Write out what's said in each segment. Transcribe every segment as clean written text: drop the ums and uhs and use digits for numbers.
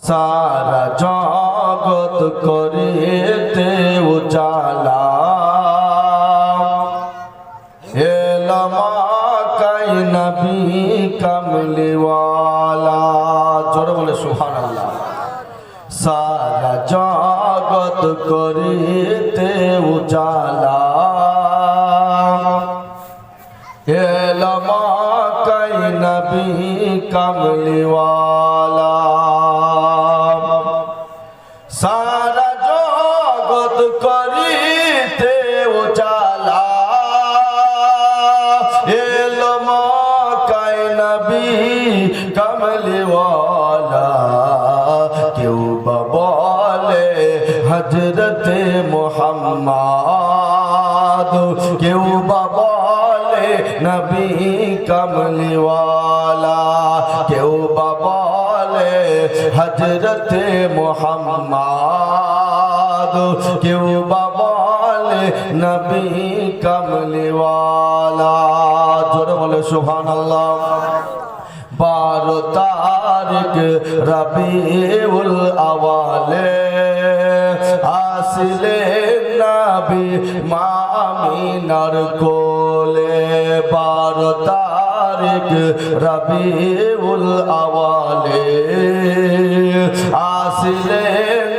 सारा जगत करेते उजाला एलमा कई नबी कमली वाला। जोर बोले सुभान अल्लाह। सारा जगत करेते उजाला एलमा कई नबी कमली वाला। सारा जगत करीते उजाला एलमा कई नबी कमली वाला। क्यों बोले हजरत मोहम्मद, क्यों बोले नबी कमली वाला, क्यों बोले हजरत मोहम्मद, क्यों बोले नबी कमली वाला। जोरे बोले सुभान अल्लाह। 12 तारीख रबीउल अव्वल आसिले नबी मा आमिनार कोले। 12 तारीख रबीउल अव्वल आसिले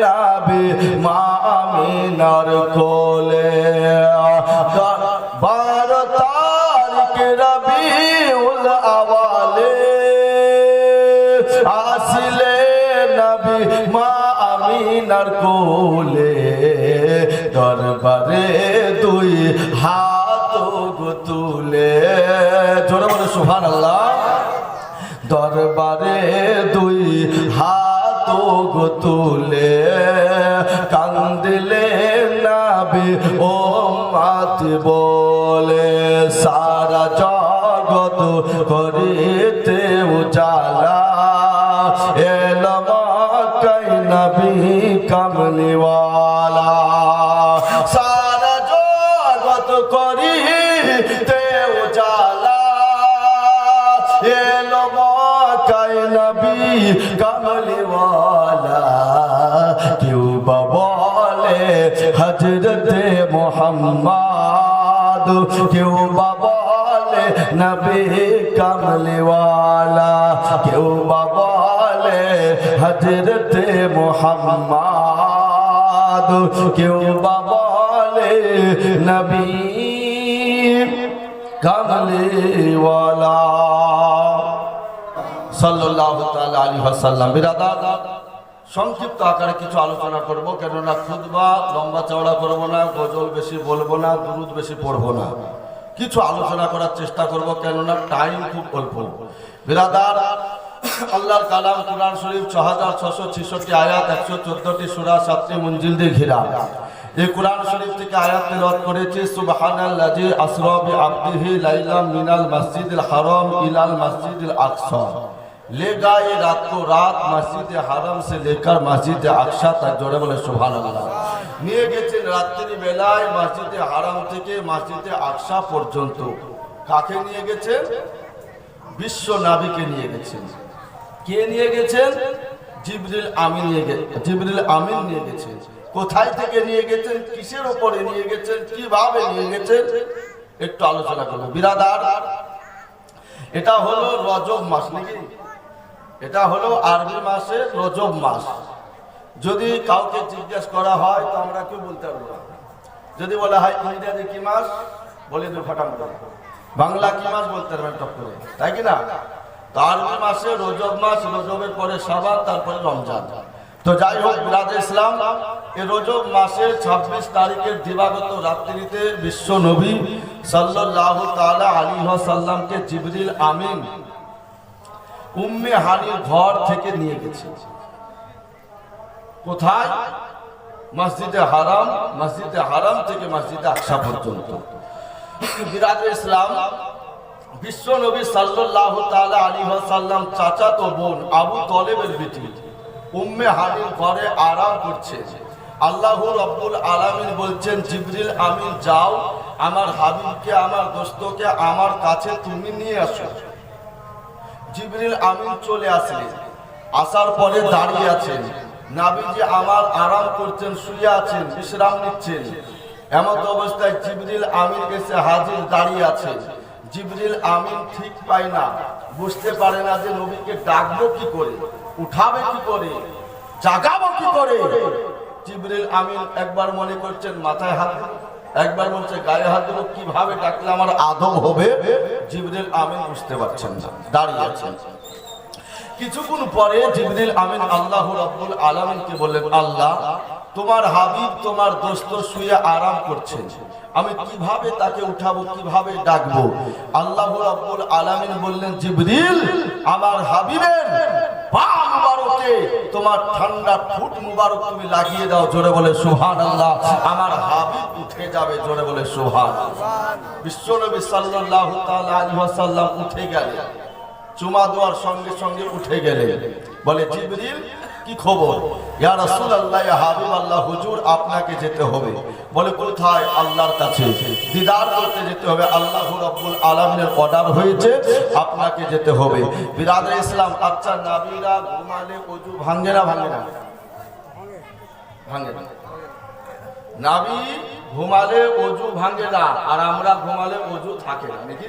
नबी मा आमिनार कोले। 12 तारीख रबीउल अव्वल आसिले नबी मा आमिनार कोले। दरबारे दुई हाथ तुले। जोरे बोले सुभान अल्लाह। दरबारे दुई हाथ तुले कांदिले नबी ओ मात बोले। सारा जगत करीते उजाला एलमा कई नबी कमली वाला। सारा जगत करीते उजाला एलमा कई नबी कमली वाला। क्यों बोले हजरत मोहम्मद, क्यों बोले नबी कमली वाला, क्यों बोले हजरत मोहम्मद, क्यों बोले नबी कमली वाला सल्लल्लाहु ताला अलैहि वसल्लम। बिरादर সংক্ষিপ্ত আকারে কিছু আলোচনা করব, কেননা খুতবা লম্বা চওড়া করব না, গজল বেশি বলবো না, দুরুদ বেশি পড়বো না। কিছু আলোচনা করার চেষ্টা করব, কেননা টাইম খুব অল্প। বিরাদার আল্লাহর কালাম কুরআন শরীফ 6666 আয়াত, 114টি সূরা, 7টি মঞ্জিল দিয়ে ঘেরা। এই কুরআন শরীফ থেকে আয়াত তেলাওয়াত করেছি। সুবহানাল্লাযী আসরা বিআবদিহি লাইলাম মিনাল মসজিদিল হারাম ইলাল মসজিদিল আকসা। ले गए रात को रात मस्जिद हरम से लेकर मस्जिद अक्सा तक। जोड़े बोले सुभान अल्लाह। নিয়ে গেছেন রাত্রি বেলায় মসজিদ হারাম থেকে মসজিদ আকসা পর্যন্ত। কাকে নিয়ে গেছেন? বিশ্ব নবীকে নিয়ে গেছেন। কে নিয়ে গেছেন? জিবরিল আমিন নিয়ে গেছেন। জিবরিল আমিন নিয়ে গেছেন। কোথায় থেকে নিয়ে গেছেন, কিসের উপরে নিয়ে গেছেন, কিভাবে নিয়ে গেছেন, একটু আলোচনা করব। বিরাদার এটা হলো রজব মাস নাকি? এটা হলো আরবি মাসে রজব মাস। যদি কাউকে জিজ্ঞেস করা হয় তো আমরা কেউ বলতে পারবো না। যদি বলা হয় ইংরেজি কি মাস, বলে দু ফটাম করে। বাংলা কি মাস বলতে পারবেন টপ করে, তাই কি না? তো আরবি মাসে রজব মাস, রজবের পরে শাবান, তারপরে রমজান। তো যাই হোক বিরাদে ইসলাম, এই রজব মাসের 26 তারিখের দিবাগত রাত্রিতে বিশ্ব নবী সাল্লাল্লাহু তাআলা আলাইহি ওয়াসাল্লামকে জিবরিল আমিন উম্মে হানির ঘর থেকে নিয়ে গেছে। কোথায়? মসজিদে হারাম। মসজিদে হারাম থেকে মসজিদে আকসা পর্যন্ত। বিরাদে ইসলাম, বিশ্ব নবী সাল্লাল্লাহু তাআলা আলাইহি ওয়াসাল্লাম চাচাতো বোন আবু তলেবের বেটি উম্মে হানির ঘরে আরাম করছে। আল্লাহ রাব্বুল আলামিন বলছেন, জিবরিল আমিন যাও, আমার হাবিবকে, আমার দোস্তকে আমার কাছে তুমি নিয়ে আসো। জিবরিল আমিন চলে আসলেন। আসার পরে দাঁড়িয়ে আছেন। নবীজি আমার আরাম করছেন, শুয়ে আছেন, বিশ্রাম নিচ্ছেন। এমত অবস্থায় জিবরিল আমিন এসে হাজির, দাঁড়িয়ে আছে। জিবরিল আমিন ঠিক পায় না, বুঝতে পারে না যে নবীকে ডাকবো কি করে, উঠাবে কি করে, জাগাবো কি করে। জিবরিল আমিন একবার মনে করছেন মাথায় হাত, একবার বলছে গায়ে হাত দেবো, কিভাবে ডাকলে আমার আদব হবে। জিবরিল আমিন বুঝতে পারছেন না, দাঁড়িয়ে আছেন। কিছুক্ষণ পরে জিবরিল আমিন আল্লাহ রাব্বুল আলামিনকে বললেন, আল্লাহ তোমার হাবিব তোমার দোস্ত শুয়ে আরাম করছেন, আমি কিভাবে তাকে উঠাবো, কিভাবে ডাকবো। আল্লাহ রাব্বুল আলামিন বললেন, জিবরিল আমার হাবিবের পা মুবারকে তোমার ঠান্ডা ফুট মুবারক তুমি লাগিয়ে দাও। জোরে বলে সুবহানাল্লাহ। আমার হাবিব উঠে যাবে। জোরে বলে সুবহানাল্লাহ। বিশ্বনবী সাল্লাল্লাহু তাআলা আলাইহি ওয়াসাল্লাম উঠে গেলেন, চুমা দেওয়ার সঙ্গে সঙ্গে উঠে গেলেন। বলে জিবরিল কি খবর? ইয়া রাসূলুল্লাহ, ইয়া হাবিবাল্লাহ, হুজুর আপনাকে যেতে হবে। বলে কোথায়? আল্লাহর কাছে দিদার করতে যেতে হবে। আল্লাহ রাব্বুল আলামিনের অর্ডার হয়েছে, আপনাকে যেতে হবে। বিরাদরে ইসলাম, আচ্ছা নবীরা ঘুমালে ওযু ভাঙে না? ভাঙে না? ভাঙে না। নবী ঘুমালে ওযু ভাঙে না, আর আমরা ঘুমালে ওযু থাকে না নাকি?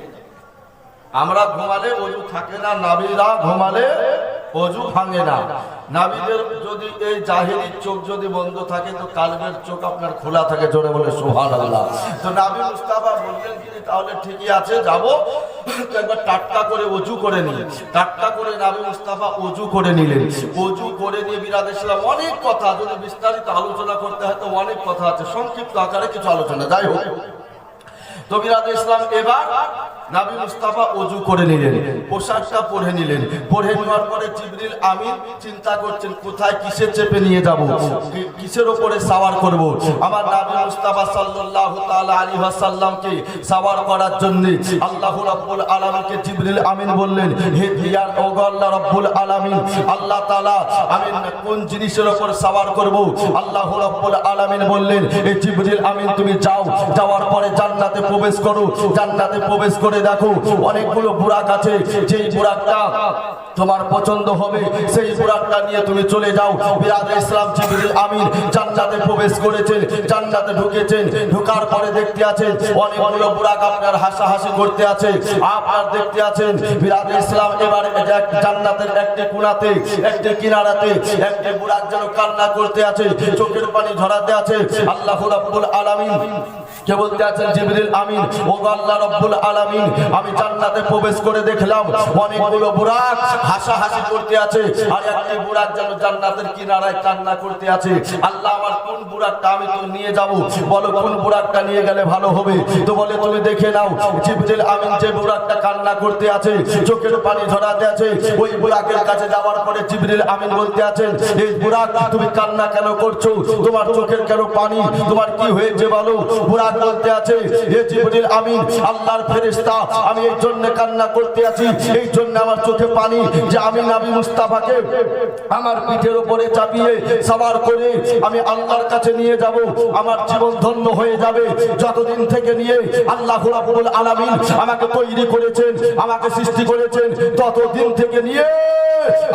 আমরা ঘুমালে ওযু থাকে না, নবীরা ঘুমালে ওযু ভাঙে না। নবীদের যদি এই জাহেরি চোখ যদি বন্ধ থাকে তো কালবের চোখ আপনার খোলা থাকে। জোরে বলে সুবহানাল্লাহ। তো নবী মুস্তাফা বললেন কি তাহলে ঠিকই আছে, যাব একবার টাটকা করে ওযু করে নিয়ে, টাটকা করে নবী মুস্তাফা ওযু করে নিলেন। ওযু করে নিয়ে বিরাদ ইসলাম, অনেক কথা যদি বিস্তারিত আলোচনা করতে হয় তো অনেক কথা আছে, সংক্ষিপ্ত আকারে কিছু আলোচনা। যাই হোক, তো বিরাদ ইসলাম এবার নবী মুস্তাফা ওযু করে নিলেন, পোশাকটা পরে নিলেন। পরে নেওয়ার পরে জিবরিল আমিন চিন্তা করছেন কোথায় কিসে চেপে নিয়ে যাব, কিসের উপরে সাওয়ার করব। আমার নবী মুস্তাফা সাল্লাল্লাহু তাআলা আলাইহি ওয়াসাল্লামকে সাওয়ার করার জন্য আল্লাহ রাব্বুল আলামিনকে জিবরিল আমিন বললেন, হে দিয়ার ও আল্লাহ রাব্বুল আলামিন, আল্লাহ তাআলা আমি কোন জিনিসের উপর সাওয়ার করব। আল্লাহ রাব্বুল আলামিন বললেন, হে জিবরিল আমিন তুমি যাও, যাওয়ার পরে জান্নাতে প্রবেশ করো। জান্নাতে প্রবেশ করে দেখো অনেকগুলো বুরাক আছে, যেই বুরাকটা তোমার পছন্দ হবে সেই বুরাকটা নিয়ে তুমি চলে যাও। বিরাদ ইসলাম, জিবরিল আমিন জান্নাতে প্রবেশ করেছেন, জান্নাতে ঢুকেছেন। ঢোকার পরে দেখতে আছেন অনেকগুলো বুরাক আপনার হাসাহাসি করতে আছে, আপনার দেখতে আছেন। বিরাদ ইসলাম এবার জান্নাতের একটি কোণাতে, একটি কিনারাতে একটি বুরাক যেন কান্না করতে আছে, চোখের পানি ঝরাতে আছে। আল্লাহ রাব্বুল আলামিন কে বলতে আছেন, জিবরিল আমিন ও আল্লাহ রাব্বুল আলামিন আমি জান্নাতে প্রবেশ করে দেখলাম অনেকগুলো বুরাক হাসাহাসি করতে আছে, আর একটি বুরাক যেন জান্নাতের কিনারায় কান্না করতে আছে। আল্লাহ আমার কোন বুরাকটা আমি তো নিয়ে যাব, বলো কোন বুরাকটা নিয়ে গেলে ভালো হবে। তো বলে তুমি দেখে নাও, জিবরিল আমিন যে বুরাকটা কান্না করতে আছে, চোখের পানি ঝরাতে আছে, ওই বুরাকের কাছে যাওয়ার পরে জিবরিল আমিন বলতে আছেন, এই বুরাক তুমি কান্না কেন করছো, তোমার চোখের কেন পানি, তোমার কি হয়েছে বলো। বুরাক বলতে আছে, হে জিবরিল আমিন আল্লাহর ফেরেশতা, আমি এই জন্য কান্না করতে আছি, এই জন্য আমার চোখে পানি যে আমি নবী মুস্তাফাকে আমার পিঠের উপরে চাপিয়ে সওয়ার করে আমি আল্লাহর কাছে নিয়ে যাব, আমার জীবন ধন্য হয়ে যাবে। যতদিন থেকে নিয়ে আল্লাহ রাব্বুল আলামিন আমাকে তৈরি করেছেন, আমাকে সৃষ্টি করেছেন, ততদিন থেকে নিয়ে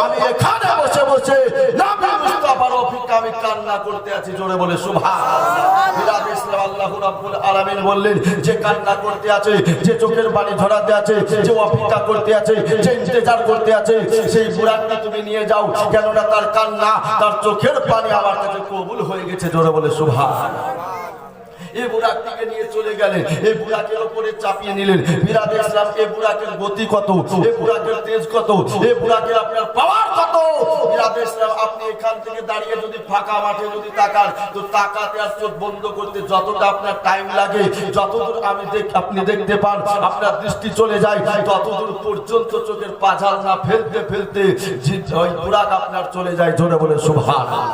আমি এখানে বসে বসে নবী মুস্তাফার অপেক্ষা আমি কান্না করতে আছি। জোরে বলে সুবহানাল্লাহ। বিরাদ ইসলাম, আল্লাহ রাব্বুল আলামিন বললেন, যে কান্না করতে আছে, যে চোখের পানি ঝরাতে আছে, যে অপেক্ষা করতে আছে, যে ইন্তজার করতে আছে, সেই বুরাকটা তুমি নিয়ে যাও, কেননা তার কান্না, তার চোখের পানি আমার কাছে কবুল হয়ে গেছে। জোরে বলে সুবহানাল্লাহ। এই বুরাকটিকে নিয়ে চলে গেলেন, এই বুরাকের উপরে চাপিয়ে নিলেন। বিরাদ ইসলাম, এই বুরাকের গতি কত, এই বুরাকের তেজ কত, এই বুরাকের আপনার পাওয়ার কত। বিরাদ ইসলাম, আপনি এখান থেকে দাঁড়িয়ে যদি ফাঁকা মাঠে যদি তাকান, তো তাকাতে আর চোখ বন্ধ করতে যতটা আপনার টাইম লাগে, যতদূর আপনি দেখতে পান, আপনার দৃষ্টি চলে যায়, ততদূর পর্যন্ত চোখের পাঝাল না ফেলতে ফেলতে ওই বুরাক আপনার চলে যায়। জোরে বলে সুবহানাল্লাহ।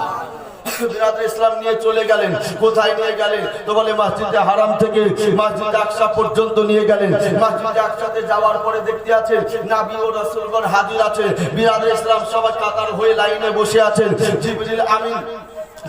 বিরাদ ইসলাম নিয়ে চলে গেলেন। কোথায় নিয়ে গেলেন? তো বলে মসজিদে হারাম থেকে মসজিদে আকসা পর্যন্ত নিয়ে গেলেন। মসজিদে আকসাতে যাওয়ার পরে দেখতে আছেন নবী ও রাসূলগণ হাজির আছে। বিরাদ ইসলাম সবাই কাতার হয়ে লাইনে বসে আছেন। জিবরিল আমিন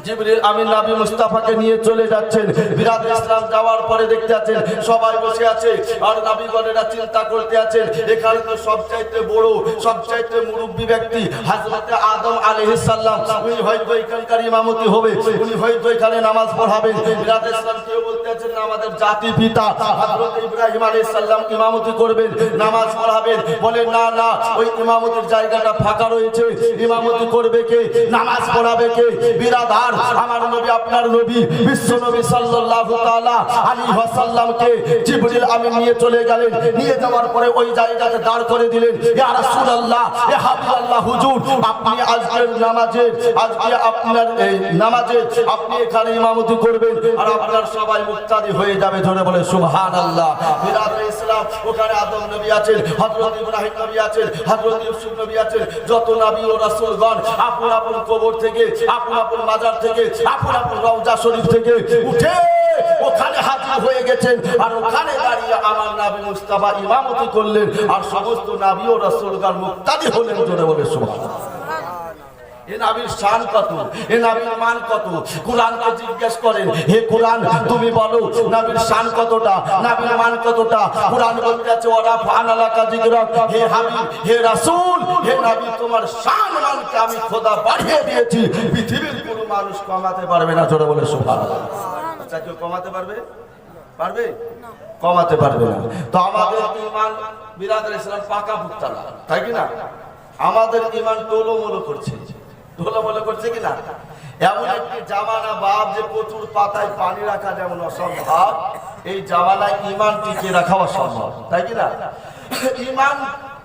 জিবরিল আমিন নবী মুস্তাফাকে নিয়ে চলে যাচ্ছেন। বিরাট ইসলাম যাওয়ার পরে দেখতে আছেন সবাই বসে আছে আর নবীগণেরা চিন্তা করতে আছেন এখানে তো সবচাইতে বড় সবচাইতে মুরব্বী ব্যক্তি হযরত আদম আলাইহিস সালাম, উনি হয়তো এখানকার ইমামতি হবে, উনি হয়তো এখানে নামাজ পড়াবেন। বিরাট ইসলাম কেউ বলতে আছেন আমাদের জাতি পিতা হযরত ইব্রাহিম আলাইহিস সালাম ইমামতি করবেন, নামাজ পড়াবেন। বলে না না, ওই ইমামতির জায়গাটা ফাঁকা রয়েছে, ইমামতি করবে কে, নামাজ পড়াবে কে? বিরাদার আমার নবী আপনার নবী বিশ্ব নবী সাল্লাল্লাহু তাআলা আলাইহি ওয়াসাল্লামকে জিবরিল আমিন নিয়ে চলে গেলেন। নিয়ে যাওয়ার পরে ওই জায়গাতে দাঁড় করে দিলেন। ইয়া রাসূলুল্লাহ, ইয়া হাবিবাল্লাহ, হুজুর আপনি আজকের নামাজে, আজকে আপনার এই নামাজে আপনি এখানে ইমামতি করবেন আর আপনার সবাই মুক্তাদি হয়ে যাবে। জোরে বলে সুবহানাল্লাহ। বিরাদে ইসলাম ওখানে আদম নবী আছেন, হযরত ইব্রাহিম নবী আছেন, হযরত ইউসুফ নবী আছেন, যত নবী ও রাসূলগণ আপন আপন কবর থেকে, আপন আপন মাজার থেকে, আপন আপন রওজা শরীফ থেকে উঠে ওখানে হাজির হয়ে গেছেন। আর ওখানে দাঁড়িয়ে আমার নবী মুস্তাফা ইমামতি করলেন আর সমস্ত নবী ও রাসূলগণ মুক্তাদি হলেন। জোরে বলে সুবহানাল্লাহ। এ নবীর শান কত, এ নবীর মান কত? কুরআনকে জিজ্ঞেস করেন, হে কুরআন তুমি বলো নবীর শান কতটা, নবীর মান কতটা? কুরআন বলতে আছে ওয়া রাফা'না লাকা যিকরাক, হে হাবিব, হে রাসূল, হে নবী তোমার শান মানকে আমি খোদা বাড়িয়ে দিয়েছি, পৃথিবীর কোনো মানুষ কমাতে পারবে না। জোরে বলে সুবহানাল্লাহ। আচ্ছা কেউ কমাতে পারবে? পারবে? কমাতে পারবে না। তো আমাদের ঈমান বিরাদর ইসলাম পাকা পুক্তা না, তাই কি না? আমাদের ঈমান টোলমোলো করছে, টোলমোলো করছে কিনা? এমন একটি জামানা বাপ যে প্রচুর পাতায় পানি রাখা যেমন অসম্ভব, এই জামানায় ঈমান টিকিয়ে রাখা অসম্ভব, তাই কিনা? ঈমান,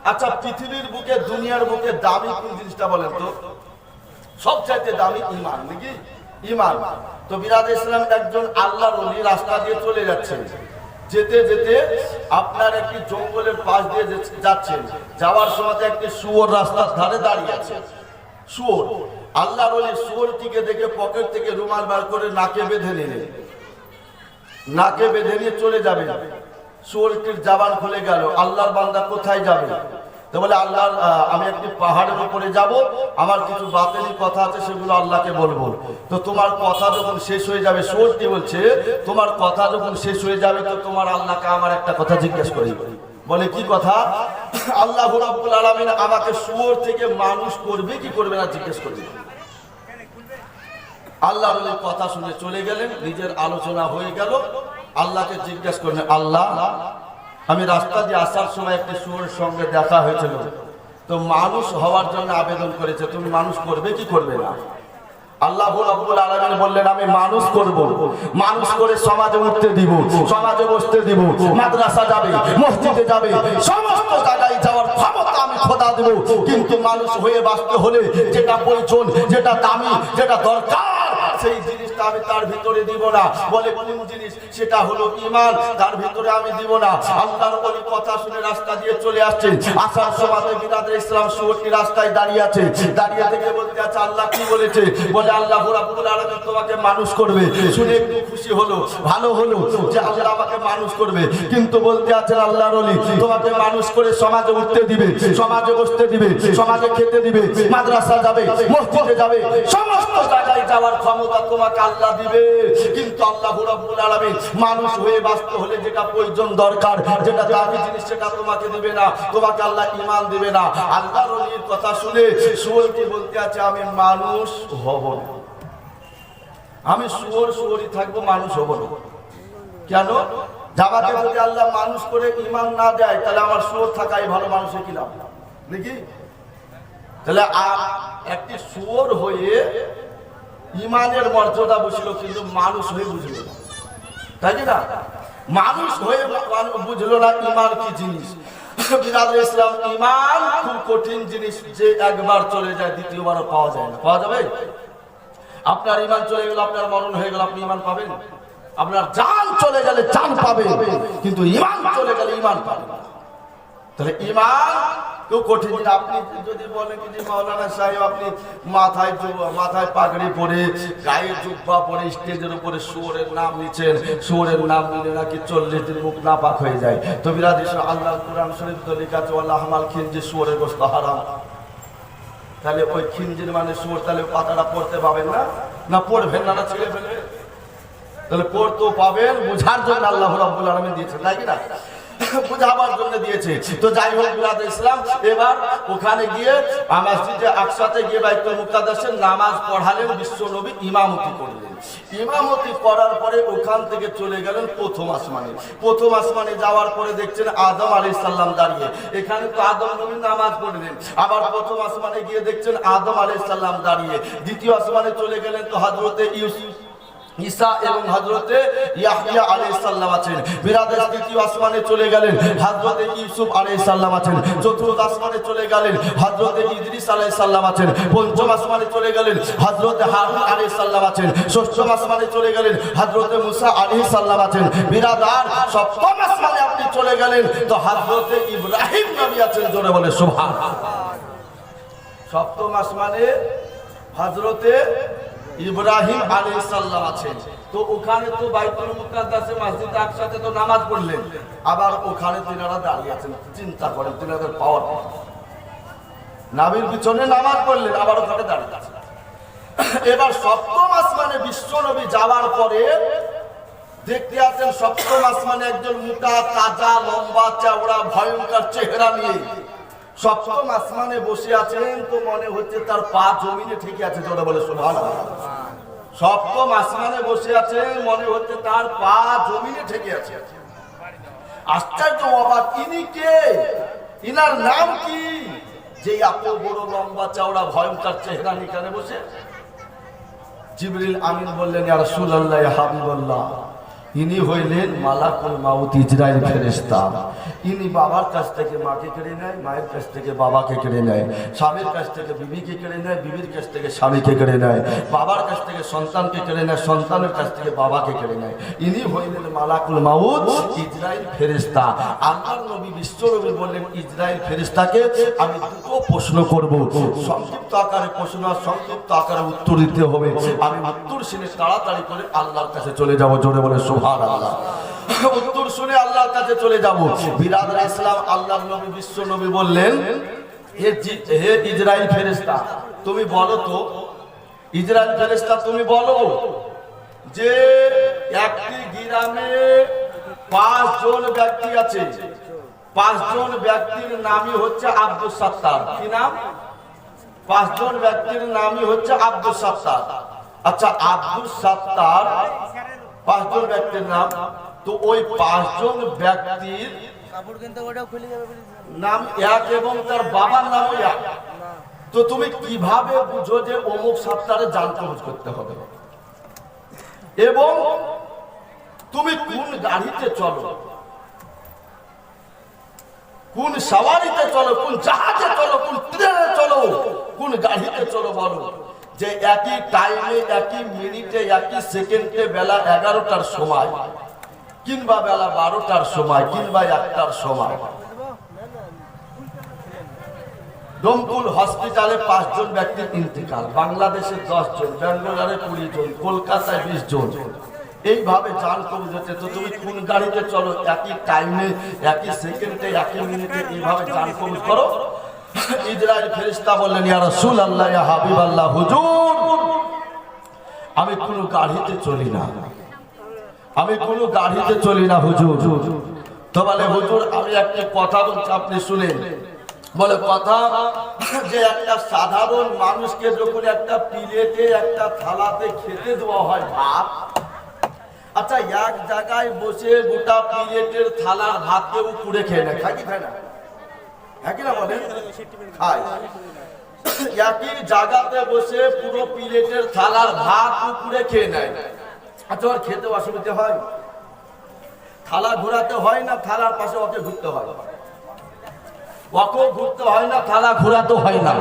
আচ্ছা পৃথিবীর বুকে, দুনিয়ার বুকে দামি কোন জিনিসটা বলেন তো? সবচাইতে দামি ঈমান, নাকি? ঈমান। তো বিরাদ ইসলাম একজন আল্লাহর ওলি রাস্তা দিয়ে চলে যাচ্ছেন, যেতে যেতে আপনার একটি জঙ্গলের পাশ দিয়ে যাচ্ছেন, যাওয়ার সময় একটি শুয়োর রাস্তার ধারে দাঁড়িয়ে আছে। শুয়োর, আল্লাহর ওলি শুয়োরটিকে দেখে পকেট থেকে রুমাল বার করে নাকে বেঁধে নিলেন, নাকে বেঁধে নিয়ে চলে যাবেন। শুয়োরটির জবান খুলে গেল, আল্লাহর বান্দা কোথায় যাবে? তো বলে আল্লাহ আমি একটি পাহাড়ের উপরে যাব, আমার কিছু বাতিল কথা আছে সেগুলো আল্লাহকে বলবো। তো তোমার কথা যখন শেষ হয়ে যাবে, শুয়োরটি বলছে তোমার কথা যখন শেষ হয়ে যাবে তো তোমার আল্লাহকে আমার একটা কথা জিজ্ঞেস করি। বলে কি কথা? আল্লাহ রাব্বুল আলামিন আমাকে শুয়োর থেকে মানুষ করবে কি করবে না জিজ্ঞেস করবে। আল্লাহর ওই কথা শুনে চলে গেলেন, নিজের আলোচনা হয়ে গেল। আল্লাহকে জিজ্ঞেস করলেন, আল্লাহ আমি রাস্তা দিয়ে আসার সময় একটি শুয়োরের সঙ্গে দেখা হয়েছিল, তো মানুষ হওয়ার জন্য আবেদন করেছে, তুমি মানুষ করবে কি করবে না? আল্লাহ রাব্বুল আলামিন বললেন আমি মানুষ করব, মানুষ করে সমাজে উঠতে দিব, সমাজে বসতে দিব, মাদ্রাসা যাবে, মসজিদে যাবে, সমস্ত জায়গায় যাওয়ার ক্ষমতা আমি খোদা দেব। কিন্তু মানুষ হয়ে বাঁচতে হলে যেটা প্রয়োজন, যেটা দামি, যেটা দরকার, সেই জিনিসটা আমি তার ভিতরে দিব না। বলে কোন জিনিস? সেটা হলো ঈমান, তার ভিতরে আমি দিব না। আল্লাহর ওলি কথা শুনে রাস্তা দিয়ে চলে আসছেন। আসার সময় বিরাদে ইসলাম শুয়োরটি রাস্তায় দাঁড়িয়ে আছে, দাঁড়িয়ে থেকে বলতে আছে আল্লাহ কি বলেছে? বলে আল্লাহ রাব্বুল আলামিন তোমাকে মানুষ করবে। শুনে একটু খুশি হলো, ভালো হলো যে আল্লাহ আমাকে মানুষ করবে। কিন্তু বলতে আছেন আল্লাহর ওলি তোমাকে মানুষ করে সমাজে উঠতে দিবে, সমাজে বসতে দিবে, সমাজে খেতে দিবে, মাদ্রাসা যাবে, মসজিদে যাবে, সমস্ত জায়গায় যাওয়ার ক্ষমতা তোমাকে আল্লাহ দিবে। কিন্তু আল্লাহ রাব্বুল আলামিন মানুষ হয়ে বাঁচতে হলে যেটা প্রয়োজন দরকার, যেটা দামি জিনিস, সেটা তোমাকে দিবে না, তোমাকে আল্লাহ ঈমান দিবে না। আল্লাহর ওলির কথা শুনে শুয়োরটি বলতে আছে আমি মানুষ হব না, আমি শুয়োর শুয়োরই থাকবো, মানুষ হব না। কেন? যাবাকে যদি আল্লাহ মানুষ করে ঈমান না দেয় তাহলে আমার শুয়োর থাকাই ভালো, মানুষে কি লাভ, নাকি? তাহলে একটি শুয়োর হয়ে ঈমানের মর্যাদা বুঝলো, কিন্তু মানুষ হয়ে বুঝলো না, তাই না? মানুষ হয়ে বুঝলো না ঈমান কি জিনিস। বিরাদে ইসলাম ঈমান খুব কঠিন জিনিস, যে একবার চলে যায় দ্বিতীয়বারও পাওয়া যায় না। পাওয়া যাবে? আপনার ঈমান চলে গেল, আপনার মরণ হয়ে গেল, আপনি ঈমান পাবেন? আপনার জান চলে গেলে জান পাবেন, কিন্তু ঈমান চলে গেলে ঈমান পাবেন না। তাহলে ঈমান খুব কঠিন। আপনি যদি বলেন কি মাওলানা সাহেব আপনি মাথায় পাগড়ি পরে, গায়ে জুব্বা পরে স্টেজের উপরে শুয়োরের নাম নিচ্ছেন, শুয়োরের নাম নিলে নাকি 40 দিন মুখ নাপাক হয়ে যায়। তো বিরাদ আল্লাহ কুরআন শরীফ তো লেখা আছে ওয়াল্লাহ হামাল খিনজির, শুয়োরের গোশত হারাম। তাহলে ওই খিনজির মানে শুয়োর, তাহলে পাতাটা পড়তে পাবেন না। না পড়বেন না, না ছেড়ে ফেলবে? তাহলে পড়তেও পাবেন, বোঝার জন্য আল্লাহ রাব্বুল আলামিন দিয়েছেন, তাই কি না? বুঝাবার জন্য দিয়েছে। তো যাই হোক বিরাদর ইসলাম, এবার ওখানে গিয়ে মসজিদে আকসাতে গিয়ে বাইতুল মুকাদ্দাসের নামাজ পড়ালেন, বিশ্ব নবী ইমামতি করলেন। ইমামতি করার পরে ওখান থেকে চলে গেলেন প্রথম আসমানে। প্রথম আসমানে যাওয়ার পরে দেখছেন আদম আলাইহিস সালাম দাঁড়িয়ে, এখানে তো আদম নবী নামাজ পড়লেন। আবার প্রথম আসমানে গিয়ে দেখছেন আদম আলাইহিস সালাম দাঁড়িয়ে। দ্বিতীয় আসমানে চলে গেলেন তো হযরতে ঈসা এবং হযরতে ইয়াহইয়া আলাইহিস সালাম আছেন। বিরাদর তৃতীয় আসমানে চলে গেলেন হযরতে ইউসুফ আলাইহিস সালাম আছেন। চতুর্থ আসমানে চলে গেলেন হযরতে ইদ্রিস আলাইহিস সালাম আছেন। পঞ্চম আসমানে চলে গেলেন হযরতে হারুন আলাইহিস সালাম আছেন। ষষ্ঠ আসমানে চলে গেলেন হযরতে মুসা আলাইহিস সালাম আছেন। বিরাদর সপ্তম আসমানে আপনি চলে গেলেন তো হযরতে ইব্রাহিম নবী আছেন। জোরে বলে সুবহানাল্লাহ। সপ্তম আসমানে হযরতে ইব্রাহিম আলাইহিস সালাম আছেন। তো ওখানে তো বাইতুল মুকাদ্দাসে মসজিদে আকসাতে তো নামাজ পড়লেন, আবার ওখানে তিনারা দাঁড়িয়ে আছেন। চিন্তা করেন তিনাদের পাওয়ার। নবীর পিছনে নামাজ পড়লেন, আবার ওখানে দাঁড়িয়ে আছেন। এবার সপ্তম আসমানে বিশ্ব নবী যাওয়ার পরে দেখতে আছেন সপ্তম আসমানে একজন মোটা তাজা লম্বা চওড়া ভয়ঙ্কর চেহারা নিয়ে সপ্তম আসমানে বসে আছেন। তো মনে হচ্ছে তার পা জমিনে ঠেকে আছে। জোরে বলে সুবহানাল্লাহ। সপ্তম আসমানে বসে আছেন, মনে হচ্ছে তার পা জমিনে ঠেকে আছে। আশ্চর্য অবাক, ইনি কে? ইনার নাম কি যে এত বড় লম্বা চওড়া ভয়ঙ্কর চেহারা নিয়ে এখানে বসে? জিবরিল আমিন বললেন, ইয়া রাসূলুল্লাহ, ইয়া হাবিবাল্লাহ, ইনি হইলেন মালাকুল মাউত, ইজরাইল ফেরেশতা। ইনি বাবার কাছ থেকে মাকে কেড়ে নেয়, মায়ের কাছ থেকে বাবাকে কেড়ে নেয়, স্বামীর কাছ থেকে বিবিকে কেড়ে নেয়, বিবির কাছ থেকে স্বামীকে কেড়ে নেয়, বাবার কাছ থেকে সন্তানকে কেড়ে নেয়, সন্তানের কাছ থেকে বাবাকে কেড়ে নেয়। ইনি হইলেন মালাকুল মাউত, ইজরাইল ফেরেশতা। আল্লাহর নবী বিশ্ব নবী বললেন, ইজরাইল ফেরেশতাকে আমি দুটো প্রশ্ন করব। সংক্ষিপ্ত আকারে প্রশ্ন আর সংক্ষিপ্ত আকারে উত্তর দিতে হবে। আমি উত্তর শুনে তাড়াতাড়ি করে আল্লাহর কাছে চলে যাব। জোরে বলে সুবহানাল্লাহ। উত্তর শুনে আল্লাহর কাছে চলে যাব। বিরাদর ইসলাম, আল্লাহর নবী বিশ্ব নবী বললেন, হে ইজরাইল ফেরেশতা, তুমি বলো তো, ইজরাইল ফেরেশতা তুমি বলো যে একটি গ্রামে 5 জন ব্যক্তি আছে। 5 জন ব্যক্তির নামই হচ্ছে আব্দুল সাত্তার। কি নাম? 5 জন ব্যক্তির নামই হচ্ছে আব্দুল সাত্তার। আচ্ছা, আব্দুল সাত্তার 5 জন ব্যক্তির নাম। তো ওই 5 জন ব্যক্তির নাম এক এবং তার বাবার নাম এক। তো তুমি কিভাবে বুঝো যে অমুক সাত্তারে জান কবজ করতে হবে? এবং তুমি কোন গাড়িতে চলো, কোন সাওয়ারিতে চলো, কোন জাহাজে চলো, কোন ট্রেনে চলো, কোন গাড়িতে চলো, বলো যে একই টাইমে, একই মিনিটে, একই সেকেন্ডে বেলা 11টার সময় কিংবা বেলা 12টার সময় কিংবা 1টার সময় দমকুল হসপিটালে 5 জন ব্যক্তির ইন্তেকাল। বাংলাদেশে 10 জন, ব্যাঙ্গালোরে 20 জন, কলকাতায় 20 জন, এইভাবে জান কবজ হচ্ছে। তো তুমি কোন গাড়িতে চলো, একই টাইমে, একই সেকেন্ডে, একই মিনিটে এইভাবে জান কবজ করো? ইজরাইল ফেরেশতা বললেন, ইয়া রাসূলুল্লাহ, ইয়া হাবিবাল্লাহ, হুজুর, আমি কোন গাড়িতে চলি না, আমি কোন গাড়িতে চলি না হুজুর। তো বলে, হুজুর আমি একটা কথা বলছি, আপনি শুনেন। বলে কথা যে একটা সাধারণ মানুষকে যখন একটা প্লেটে, একটা থালাতে খেতে দেওয়া হয় ভাত, আচ্ছা এক জায়গায় বসে গোটা প্লেটের থালার ভাত কেউ পুড়ে খেয়ে নেয়, খায় কি খায় না? হ্যাঁ কিনা বলেন? খায়। একই জায়গাতে বসে পুরো প্লেটের থালার ভাত পুড়ে খেয়ে নেয়। আচ্ছা ওর খেতে অসুবিধা হয়? থালা ঘোরাতে হয় না, থালার পাশে ওকে ঘুরতে হয়? ওকেও ঘুরতে হয় না, থালা ঘোরাতে হয় না।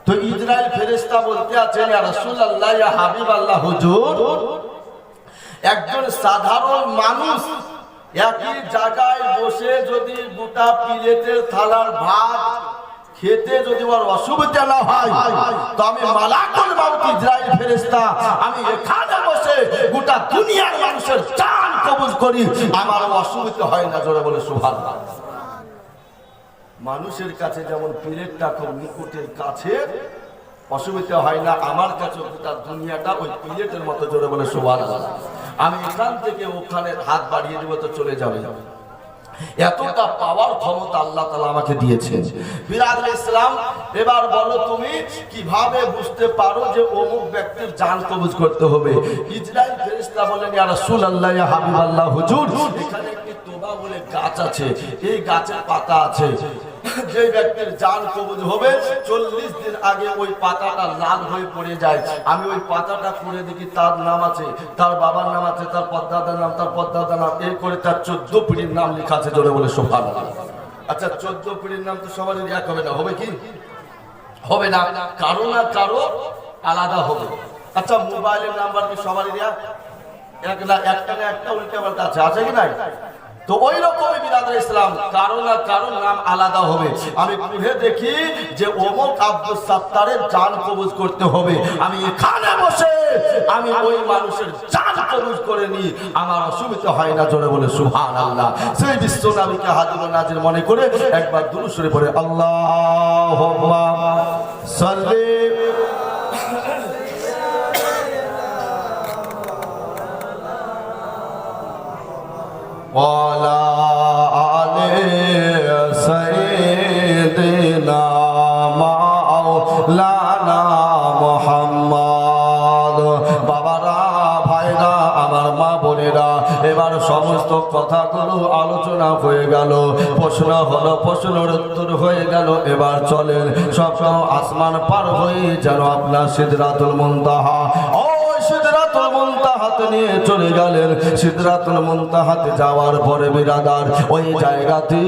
তো ইজরাইল ফেরেশতা বলতে আছেন, ইয়া রাসূলুল্লাহ, ইয়া হাবিবাল্লাহ, হুজুর, একজন সাধারণ মানুষ একই জায়গায় বসে যদি গোটা প্লেটের থালার ভাত খেতে যদি ওর অসুবিধা না হয়, তো আমি মালাকুল মাউত ইজরাইল ফেরেশতা, আমি এখানে বসে গোটা দুনিয়ার মানুষের জান কবজ করি, আমার অসুবিধা হয় না। জোরে বলে সুবহানাল্লাহ। মানুষের কাছে যেমন প্লেটটা খুব নিকটের কাছে, অসুবিধা হয় না। আমার কাছে গোটা দুনিয়াটা ওই প্লেটের মতো, জোরে বলে সুবহানাল্লাহ। আমি এখান থেকে ওখানে হাত বাড়িয়ে দেবো তো চলে যাবে। এতটা পাওয়ার ক্ষমতা আল্লাহ তাআলা আমাকে দিয়েছেন। বিরাদর ইসলাম, এবার বলো তুমি কিভাবে বুঝতে পারো যে অমুক ব্যক্তির জান কবজ করতে হবে? ইসরাইল ফেরেশতা বলেন, ইয়া রাসূলুল্লাহ, ইয়া হাবিবাল্লাহ, হুজুর এখানে একটি তোবা বলে গাছ আছে, এই গাছের পাতা আছে, যে ব্যক্তির জান কবজ হবে 40 দিন আগে ওই পাতাটা লাল হয়ে পড়ে যায়। আমি ওই পাতাটা পড়ে দেখি তার নাম আছে, তার বাবার নাম আছে, তার পদ্মাদার নাম, তার পদ্মাদার নাম, এই করে তার 14 পিঢ়ির নাম লেখা আছে, জোরে বলে সুবহানাল্লাহ। আচ্ছা 14 পিঢ়ির নাম তো সবারই এক হবে না, হবে কি? হবে না, কারো না কারো আলাদা হবে। আচ্ছা মোবাইলের নাম্বার কি সবারই এক না? একটা না একটা উল্টে পাল্টা আছে, আছে কি নাই? তো ওই রকমই বিরাদর ইসলাম, কারো না কারো নাম আলাদা হবে। আমি পড়ে দেখি যে অমুক আব্দুল সাত্তারের জান কবজ করতে হবে, আমি এখানে বসে আমি ওই মানুষের জান কবজ করে নি, আমার অসুবিধা হয় না, জোরে বলে সুবহানাল্লাহ। সেই বিশ্ব নবীকে হাজির নাজির মনে করে একবার দুরূদ শরীফ পড়ে আল্লাহুম্মা সাল্লি ওয়ালা আলে সাইয়্যিদিনা মাওলানা মুহাম্মদ। বাবারা, ভাইরা, আমার মা বোনেরা, এবার সমস্ত কথাগুলো আলোচনা হয়ে গেল, প্রশ্ন হলো, প্রশ্নের উত্তর হয়ে গেল। এবার চলেন সব আসমান পার হয়ে যেন আপনার সিদরাতুল মুনতাহা, সিদরাতুল মুনতাহাতে নিয়ে চলে গেলেন। সিদরাতুল মুনতাহাতে যাওয়ার পরে বিরাদার ওই জায়গাতে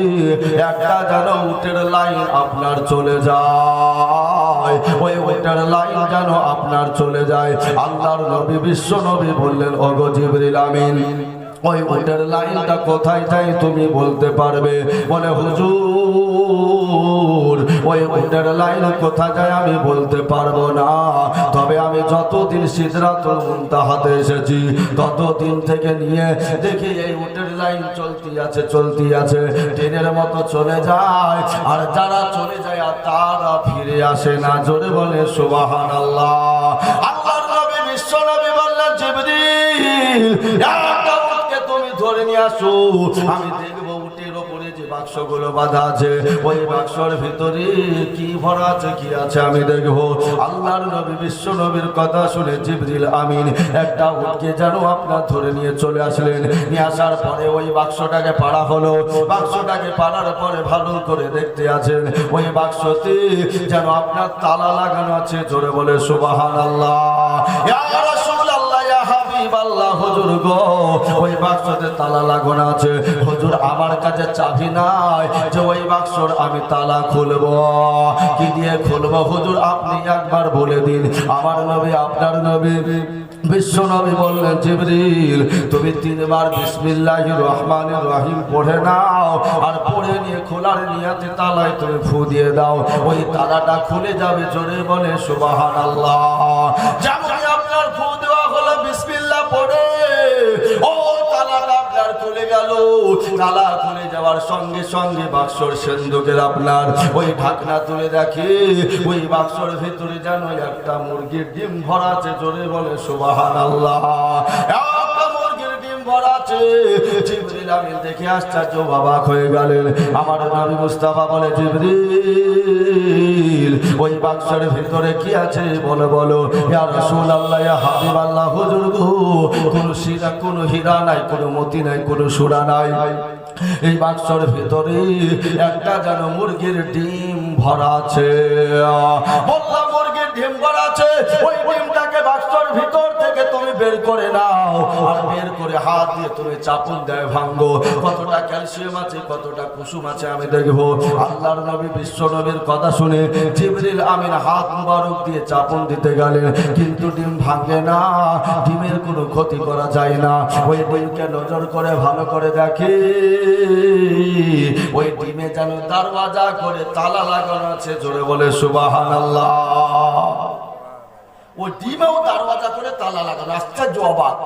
একটা যেন উটের লাইন আপনার চলে যায়, ওই উটের লাইন যেন আপনার চলে যায়। আল্লাহর নবী, বিশ্ব নবী বললেন, ওগো জিবরিল আমিন, ওই উটের লাইনটা কোথায় যায় তুমি বলতে পারবে? বলে হুজুর ওই উটের লাইন কোথায় যায় আমি বলতে পারবো না, তবে আমি যতদিন সিদরাতুল মুনতাহাতে এসেছি ততদিন থেকে নিয়ে দেখি এই উটের লাইন চলতি আছে, চলতি আছে, ট্রেনের মতো চলে যায়, আর যারা চলে যায় আর তারা ফিরে আসে না, জোরে বলে সুবহানাল্লাহ। আল্লাহর নবী, বিশ্ব নবী বললেন, জিবরিল তুমি ধরে নিয়ে আসো, আমি দেখবো উটের ওপরে যে বাক্সগুলো বাঁধা আছে ওই বাক্সর ভিতরে কি ভরা আছে, কি আছে আমি দেখবো। আল্লাহর নবী, বিশ্ব নবীর কথা শুনে জিবরিল আমিন একটা উটকে যেন আপনার ধরে নিয়ে চলে আসলেন। নিয়ে আসার পরে ওই বাক্সটাকে পাড়া হলো, বাক্সটাকে পাড়ার পরে ভালো করে দেখতে আছেন ওই বাক্সতে যেন আপনার তালা লাগানো আছে, জোরে বলে সুবহানাল্লাহ। ইয়া রাসূলুল্লাহ, ইয়া হাবিবাল্লাহ, হুজুর গো ওই বাক্সতে তালা লাগানো আছে, হুজুর আমার কাছে চাবি নাই যে ওই বাক্সর আমি তালা খুলবো, কি দিয়ে খুলবো হুজুর আপনি একবার বলে দিন। আমার নবী, আপনার নবী বিশ্ব নবী বললেন, জিবরিল তুমি 3 বার বিসমিল্লাহির রহমানির রহিম পড়ে নাও, আর পড়ে নিয়ে খোলার নিয়তে তালায় তুমি ফু দিয়ে দাও, ওই তালাটা খুলে যাবে, জোরে বলে সুবহানাল্লাহ। যেমন আপনার ফু দেওয়া হলো বিসমিল্লাহ পড়ে, ও তালাটা আপনার খুলে গেল। তালা খুলে যাওয়ার সঙ্গে সঙ্গে বাক্সর সিন্ধুকের আপনার ওই ঢাকনা তুলে দেখে ওই বাক্সর ভিতরে যেন একটা মুরগির ডিম ভরা আছে, জোরে বলে সুবহানাল্লাহ। একটা মুরগির ডিম ভরা আছে। জিবরিল আমিন দেখে আশ্চর্য অবাক হয়ে গেলেন। আমার নবী মুস্তাফা বলে, জিবরিল ওই বাক্সের ভিতরে কি আছে বলো বলো। ইয়া রাসূলুল্লাহ, ইয়া হাবিবাল্লাহ, হুজুর গো কোন শিরা, কোন হীরা নাই, কোন মতি নাই, কোন সুরা নাই, এই বাক্সের ভিতরে একটা যেন মুরগির ডিম ভরা আছে। বললাম মুরগির ডিম ভরা আছে, ওই ডিমটাকে বাক্সের ভিতর থেকে তুমি বের করে নাও, আর বের করে হাত দিয়ে তুমি চাপুন দেয় ভাঙ্গো, কতটা ক্যালসিয়াম আছে, কতটা কুসুম আছে আমি দেখবো। আল্লাহর নবী, বিশ্ব নবীর কথা শুনে জিবরিল আমিন হাত মুবারক দিয়ে চাপুন দিতে গেলেন, কিন্তু ডিম ভাঙে না, ডিমের কোনো ক্ষতি করা যায় না। ওই ডিমকে নজর করে ভালো করে দেখে ওই ডিমে যেন দরওয়াজা করে তালা লাগানো আছে, জোরে বলে সুবহানাল্লাহ। ওই ডিমেও দরওয়াজা করে তালা লাগানো, আশ্চর্য অবাক।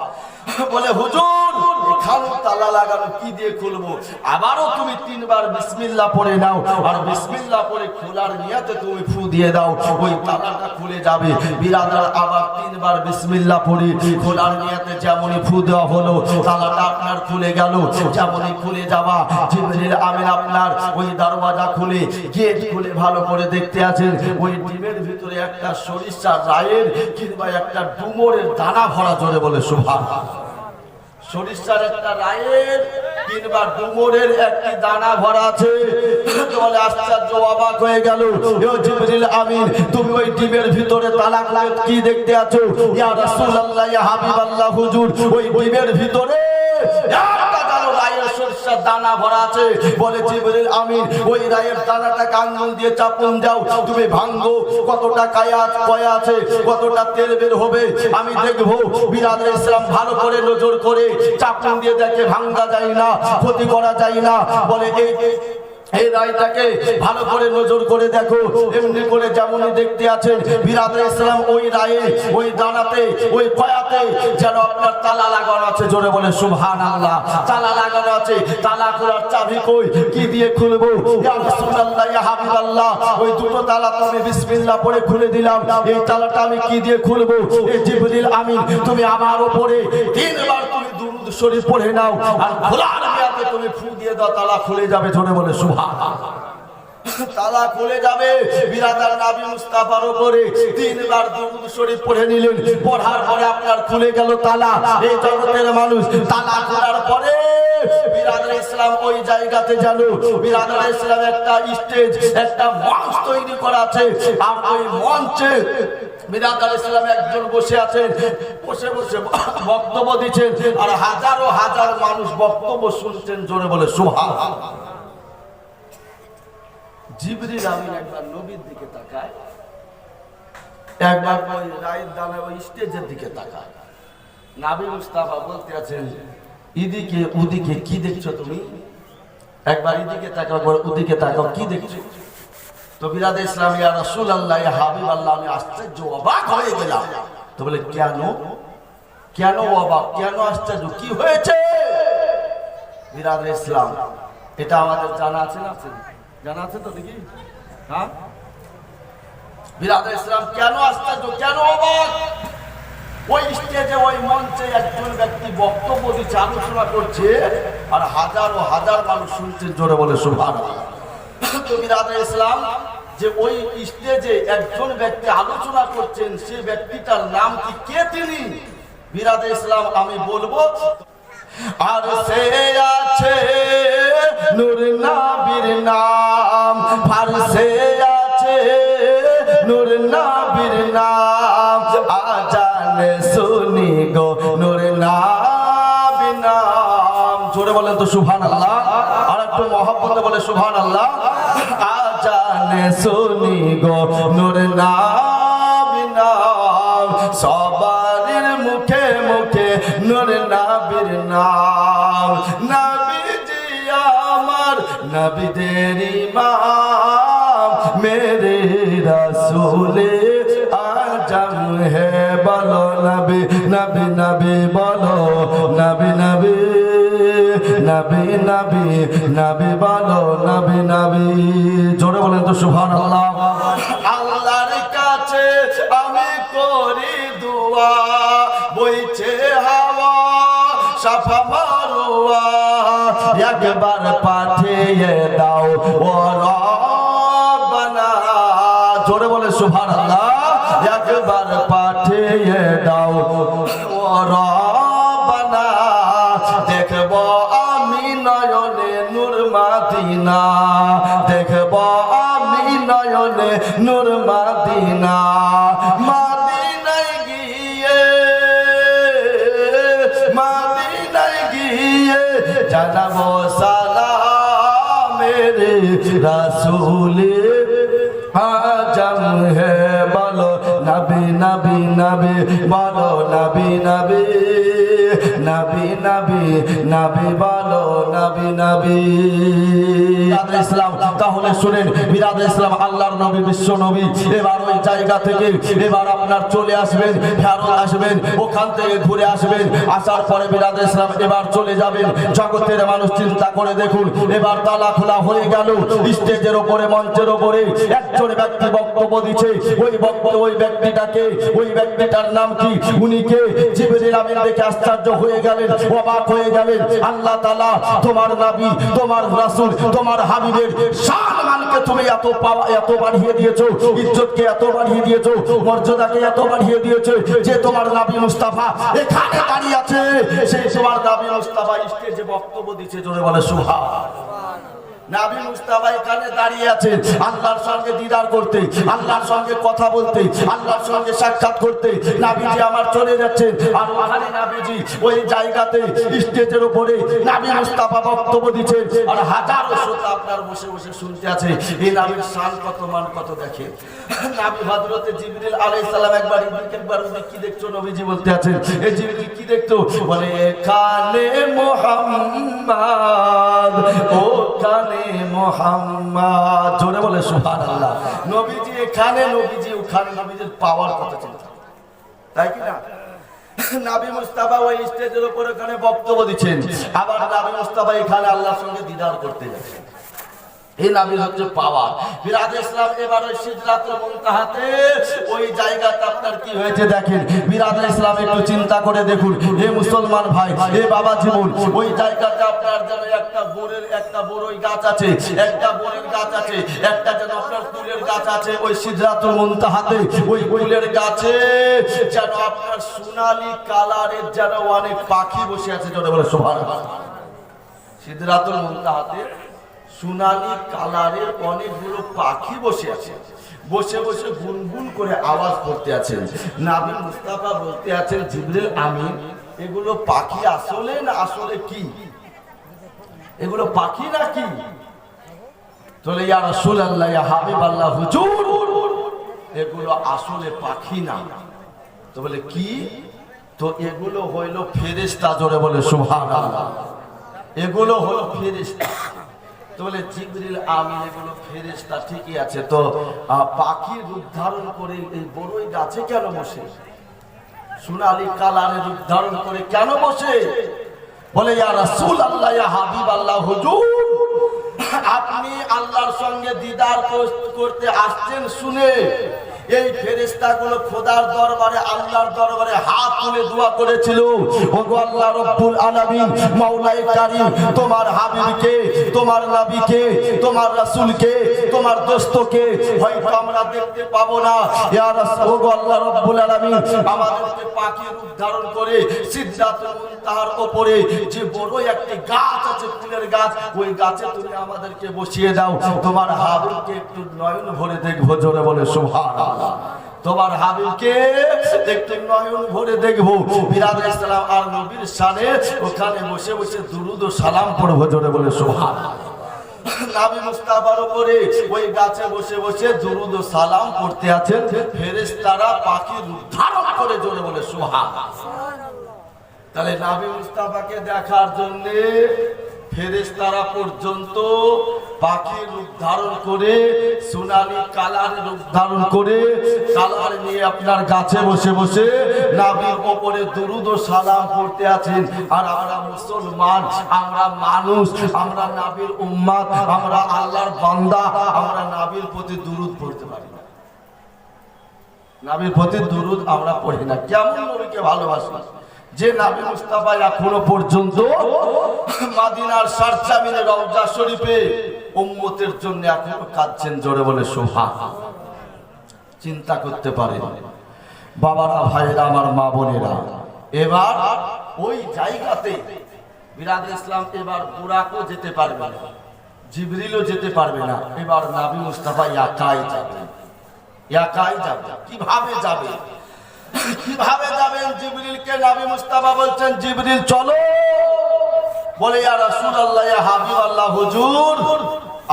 বলে হুজুর এখানে তালা লাগানো, কি দিয়ে খুলবো? আবারও তুমি 3 বার বিসমিল্লাহ পড়ে নাও, আর বিসমিল্লাহ পড়ে খোলার নিয়তে তুমি ফু দিয়ে দাও, ওই তালাটা খুলে যাবে। বিরাদার আবার 3 বার বিসমিল্লাহ পড়ে খোলার নিয়তে যেমনই ফু দেওয়া হলো, তালাটা আপনার খুলে গেল। যেমনই খুলে যাওয়া, জিবরিল আমিন আপনার ওই দরওয়াজা খুলে, গেট খুলে ভালো করে দেখতে আছেন ওই ডিমের ভিতরে একটা সরিষার রায়ের কিংবা একটা ডুমুরের দানা ভরা। জোরে বলে সুবহানাল্লাহ। সরিষার একটা রায়ের কিংবা ডুমুরের একটি দানা ভরা আছে। বলে আশ্চর্য, অবাক হয়ে গেল। ও জিবরিল আমিন, তুমি ওই ডিমের ভিতরে তালা কি দেখতে আছো? ইয়া রাসূলুল্লাহ, ইয়া হাবিবাল্লাহ, হুজুর ওই ডিমের ভিতরে সরিষার দানা ভরা আছে। বলে জিবরিল আমিন, ওই রায়ের দানাটাকে আঙ্গুল দিয়ে চাপুন দাও, তুমি ভাঙ্গো, কতটা কয়া আছে, কতটা তেল বের হবে আমি দেখবো। বিরাদর ইসলাম ভালো করে নজর করে চাপুন দিয়ে দেখে ভাঙ্গা যায় না, ক্ষতি করা যায় না। বলে এই রায়টাকে ভালো করে নজর করে দেখো। এমনি করে যেমনই দেখতে আছেন বিরাদর ইসলাম ওই রায়ে, ওই দানাতে, ওই কয়াতে যেন আপনার তালা লাগানো আছে। জোরে বলে সুবহানাল্লাহ। তালা লাগানো আছে। তালা খোলার চাবি কই? কি দিয়ে খুলবো? ইয়া রাসূলুল্লাহ, ইয়া হাবিবাল্লাহ, ওই দুটো তালা তুমি বিসমিল্লাহ পড়ে খুলে দিলাম, এই তালাটা আমি কি দিয়ে খুলবো? এই জিবরিল আমিন, তুমি আমার উপরে 3 বার তুমি দুরূদ শরীফ পড়ে নাও, আর খোলার নিয়তে তুমি ফু দিয়ে দাও, তালা খুলে যাবে। জোরে বলে সুবহানাল্লাহ। তালা খুলে যাবে। বিরাদার নবী মুস্তাফার উপরে 3 বার দুরূদ শরীফ পড়ে নিলেন, পড়ার পরে আপনার খুলে গেল তালা। এই জগতের মানুষ তালা খোলার পরে বিরাদর ইসলাম ওই জায়গাতে জানো, বিরাদর ইসলাম একটা স্টেজ, একটা মঞ্চ তৈরি করা আছে। আর ওই মঞ্চে বিরাদর ইসলাম একজন বসে আছেন, বসে বসে বক্তব্য দিচ্ছেন, আর হাজারো হাজার মানুষ বক্তব্য শুনছেন। জোরে বলে সুবহানাল্লাহ। জিবরিল আমিন একবার নবীর দিকে তাকায়, একবার ওই রায়ের দানা ওই স্টেজের দিকে তাকায়। নবী মুস্তাফা বলতে আছেন, এদিকে ওদিকে কি দেখছো তুমি? একবার এদিকে তাকাও, একবার ওদিকে তাকাও, কি দেখছো? তো বিরাদর ইসলাম, ইয়া রাসূলুল্লাহ, ইয়া হাবিবাল্লাহ, আমি আশ্চর্য, অবাক হয়ে গেলাম। তো বলে কেন? কেন অবাক, কেন আশ্চর্য, কি হয়েছে? বিরাদর ইসলাম, এটা আমাদের জানা আছে না? জানা আছে তো দেখি। হ্যাঁ, বিরাদর ইসলাম কেন আশ্চর্য, কেন অবাক? ওই স্টেজে, ওই মঞ্চে একজন ব্যক্তি বক্তব্য দিচ্ছে, আলোচনা করছে, আর হাজারো হাজার মানুষ শুনছেন। জোরে বলে সুবহানাল্লাহ। তো বিরাদর ইসলাম, যে ওই স্টেজে একজন ব্যক্তি আলোচনা করছেন, সেই ব্যক্তিটার নাম কি, কে তিনি? বিরাদর ইসলাম, আমি বলবো, আর সে আছে নূর নবীর নাম, ফারসে আছে নূর নবীর নাম, আজানে শুনি গো নূর নবীর নাম। জোরে বলেন তো সুবহানাল্লাহ। আর একটু মহব্বতে বলে সুবহানাল্লাহ। আজানে শুনি গো নূর নবীর নাম, সবার মুখে মুখে নূর নবীর নাম। নবীজি আমার নবীদের ইমাম, মেরে রাসূলে আজম হে, বলো নবী নবী নবী, বলো নবী নবী নবী নবী নবী, বলো নবী নবী। জোরে বলেন তো সুবহানাল্লাহ। আল্লাহর কাছে আমি করি দুয়া, বইছে হাওয়া সাফা মারওয়া, একবার পাঠিয়ে দাও ও রব্বানা। জোরে বলে সুবহানাল্লাহ। একবার পাঠিয়ে দাও ও রব্বানা, দেখব আমি নয়নে নূর মাদিনা, দেখব আমি নয়নে নূর মাদিনা। মাদিনায় গিয়ে, মাদিনায় গিয়ে জানাবো সালাম, মেরে রাসূলে আজম হে, বলো নবী নবী নবী বলো নবী নবী নবী নবী নবী বলো নবী নবী। বিরাদে ইসলাম তাহলে শুনেন, বিরাদে ইসলাম আল্লাহর নবী বিশ্ব নবী এবার ওই জায়গা থেকে এবার আপনার চলে আসবেন, ফেরত আসবেন, ওখান থেকে ঘুরে আসবেন, আসার পরে বিরাদে ইসলাম এবার চলে যাবেন জগতের মানুষ। চিন্তা করে দেখুন, এবার তালা খোলা হয়ে গেল, স্টেজের ওপরে মঞ্চের ওপরে একজন ব্যক্তি বক্তব্য দিচ্ছে। ওই ব্যক্তিটাকে, ওই ব্যক্তিটার নাম কি, উনি কে? জিবরিল আমিন দেখে আশ্চর্য হয়ে গেলেন, অবাক হয়ে গেলেন। আল্লাহ তাআলা তোমার নবী, তোমার রাসূল, তোমার হাবিবের সম্মানকে তুমি এত বাড়িয়ে দিয়েছো, ইজ্জতকে এত বাড়িয়ে দিয়েছো, মর্যাদাকে এত বাড়িয়ে দিয়েছো যে তোমার নবী মুস্তাফা এখানে দাঁড়িয়ে আছে, সেই তোমার নবী মুস্তাফা স্টেজে বক্তব্য দিচ্ছে। জোরে বলে সুবহানাল্লাহ। নবী মুস্তাফা এখানে দাঁড়িয়ে আছে আল্লাহর সঙ্গে দিদার করতে, আল্লাহর সঙ্গে কথা বলতে, আল্লাহর সঙ্গে সাক্ষাৎ করতে। নবীজি আমার চলে যাচ্ছেন, আর ওখানে নবীজি ওই জায়গাতে স্টেজের উপরে নবী মুস্তাফা বক্তব্য দিচ্ছেন, আর হাজারো শ্রোতা আপনার বসে বসে শুনতে আছে। এই নবীর শান কত, মান কত দেখে। নবী হযরতে জিবরিল আলাইহিস সালাম একবার ওদিক কি দেখছো? নবীজি বলতে আছেন, এই জিবরিল কি দেখতো? বলে এখানে মুহাম্মদ, ওখানে মুহাম্মদ। জোরে বলে সুবহানাল্লাহ। নবীজি এখানে, নবীজি ওখানে, নবীজির পাওয়ার কথা চিন্তা, তাই কি না? নবী মুস্তাফা ওই স্টেজের উপর ওখানে বক্তব্য দিচ্ছেন, আবার নবী মুস্তাফা এখানে আল্লাহর সঙ্গে দিদার করতে যাচ্ছেন। এই নবীর হচ্ছে পাওয়ার। বিরাদে ইসলাম এবার ওই সিদরাতুল মুনতাহাতে ওই জায়গাটা আপনার কি হয়েছে দেখেন। বিরাদে ইসলাম একটু চিন্তা করে দেখুন, হে মুসলমান ভাই, হে বাবা জীবন, ওই জায়গাটা আপনার যেন একটা বড়ই গাছ আছে, একটা বড়ির গাছ আছে, একটা যেন আপনার ফুলের গাছ আছে। ওই সিদরাতুল মুনতাহাতে ওই ফুলের গাছে যেন আপনার সোনালী কালারের যেন অনেক পাখি বসে আছে। যেটা বলে সুবহানাল্লাহ। সিদরাতুল মুনতাহাতে সোনালী কালারের অনেকগুলো পাখি বসে আছে, বসে বসে গুনগুন করে আওয়াজ করতে আছেন। নবী মুস্তাফা বলতে আছেন, জিবরিল আমিন, এগুলো পাখি আসলে না আসলে কি? এগুলো পাখি না কি? বলে ইয়া রাসূলুল্লাহ, ইয়া হাবিবাল্লাহ, হুজুর এগুলো আসলে পাখি না। তো বলে কি? তো এগুলো হইল ফেরেশতা। জোরে বলে সুবহানাল্লাহ। এগুলো হলো ফেরেশতা। তো বলে জিবরিল আমিন, এগুলো ফেরেশতা ঠিকই আছে, তো পাখির রূপ ধারণ করে এই বড়ই গাছে কেন বসে? সোনালী কালারের রূপ ধারণ করে কেন বসে? বলে ইয়া রাসূলুল্লাহ, ইয়া হাবিবাল্লাহ, হুজুর আপনি আল্লাহর সঙ্গে দিদার করতে আসছেন শুনে এই ফেরেশতাগুলো খোদার দরবারে, আল্লাহর দরবারে হাত তুলে দোয়া করেছিল, ওগো আল্লাহ রাব্বুল আলামিন, মাওলাই কারীম, তোমার হাবিবকে, তোমার নবীকে, তোমার রাসূলকে, তোমার দোস্তকে হয়তো আমরা দেখতে পাবো না, ইয়া রাসূল, ওগো আল্লাহ রাব্বুল আলামিন, আমাদেরকে পাখির রূপ ধারণ করে সিদরাতুল মুনতাহার উপরে যে বড় একটি গাছ আছে, ফুলের গাছ, ওই গাছে তুমি আমাদেরকে বসিয়ে দাও, তোমার হাবিবকে একটু নয়ন ভরে দেখবো। জোরে বলে সুবহানাল্লাহ। তোমার হাবিবকে একটু নয়ন ভরে দেখবো। বিরাদে ইসলাম আর নবীর শানে ওখানে বসে বসে দুরুদ ও সালাম পড়বো। জোরে বলে সুবহানাল্লাহ। নবী মুস্তাফার উপরে ওই গাছে বসে বসে দুরুদ ও সালাম পড়তে আছেন ফেরেশতারা পাখির রূপ ধারণ করে। জোরে বলে সুবহানাল্লাহ। তাহলে নবী মুস্তাফাকে দেখার জন্য ফেরেশতারা পর্যন্ত পাখির রূপ ধারণ করে, সোনালী কালারের রূপ ধারণ করে, কালার নিয়ে আপনার গাছে বসে বসে নবীর উপরে দুরুদ ও সালাম পড়তে আছেন। আর আমরা মুসলমান, আমরা মানুষ, আমরা নবীর উম্মত, আমরা আল্লাহর বান্দা, আমরা নবীর প্রতি দুরুদ পড়তে পারি না। নবীর প্রতি দুরুদ আমরা পড়ি না। কেমন নবীকে ভালোবাসি যে নবী মুস্তাফা এখনো পর্যন্ত মদিনার সরজমিনে রওজা শরীফে উম্মতের জন্য এখনো কাঁদছেন। জোরে বলে সুবহানাল্লাহ। চিন্তা করতে পারেন বাবারা, ভাইরা, আমার মা বোনেরা, এবার ওই জায়গাতে বিরাদে ইসলাম এবার বুরাকও যেতে পারবে না, জিবরিলও যেতে পারবে না। এবার নবী মুস্তাফা একাই যাবে, একাই যাবে। কিভাবে যাবে? কিভাবে যাবেন? জিবরিলকে নবী মুস্তাফা বলছেন, জিবরিল চলো। বলে ইয়া রাসূলুল্লাহ, ইয়া হাবিবাল্লাহ, হুজুর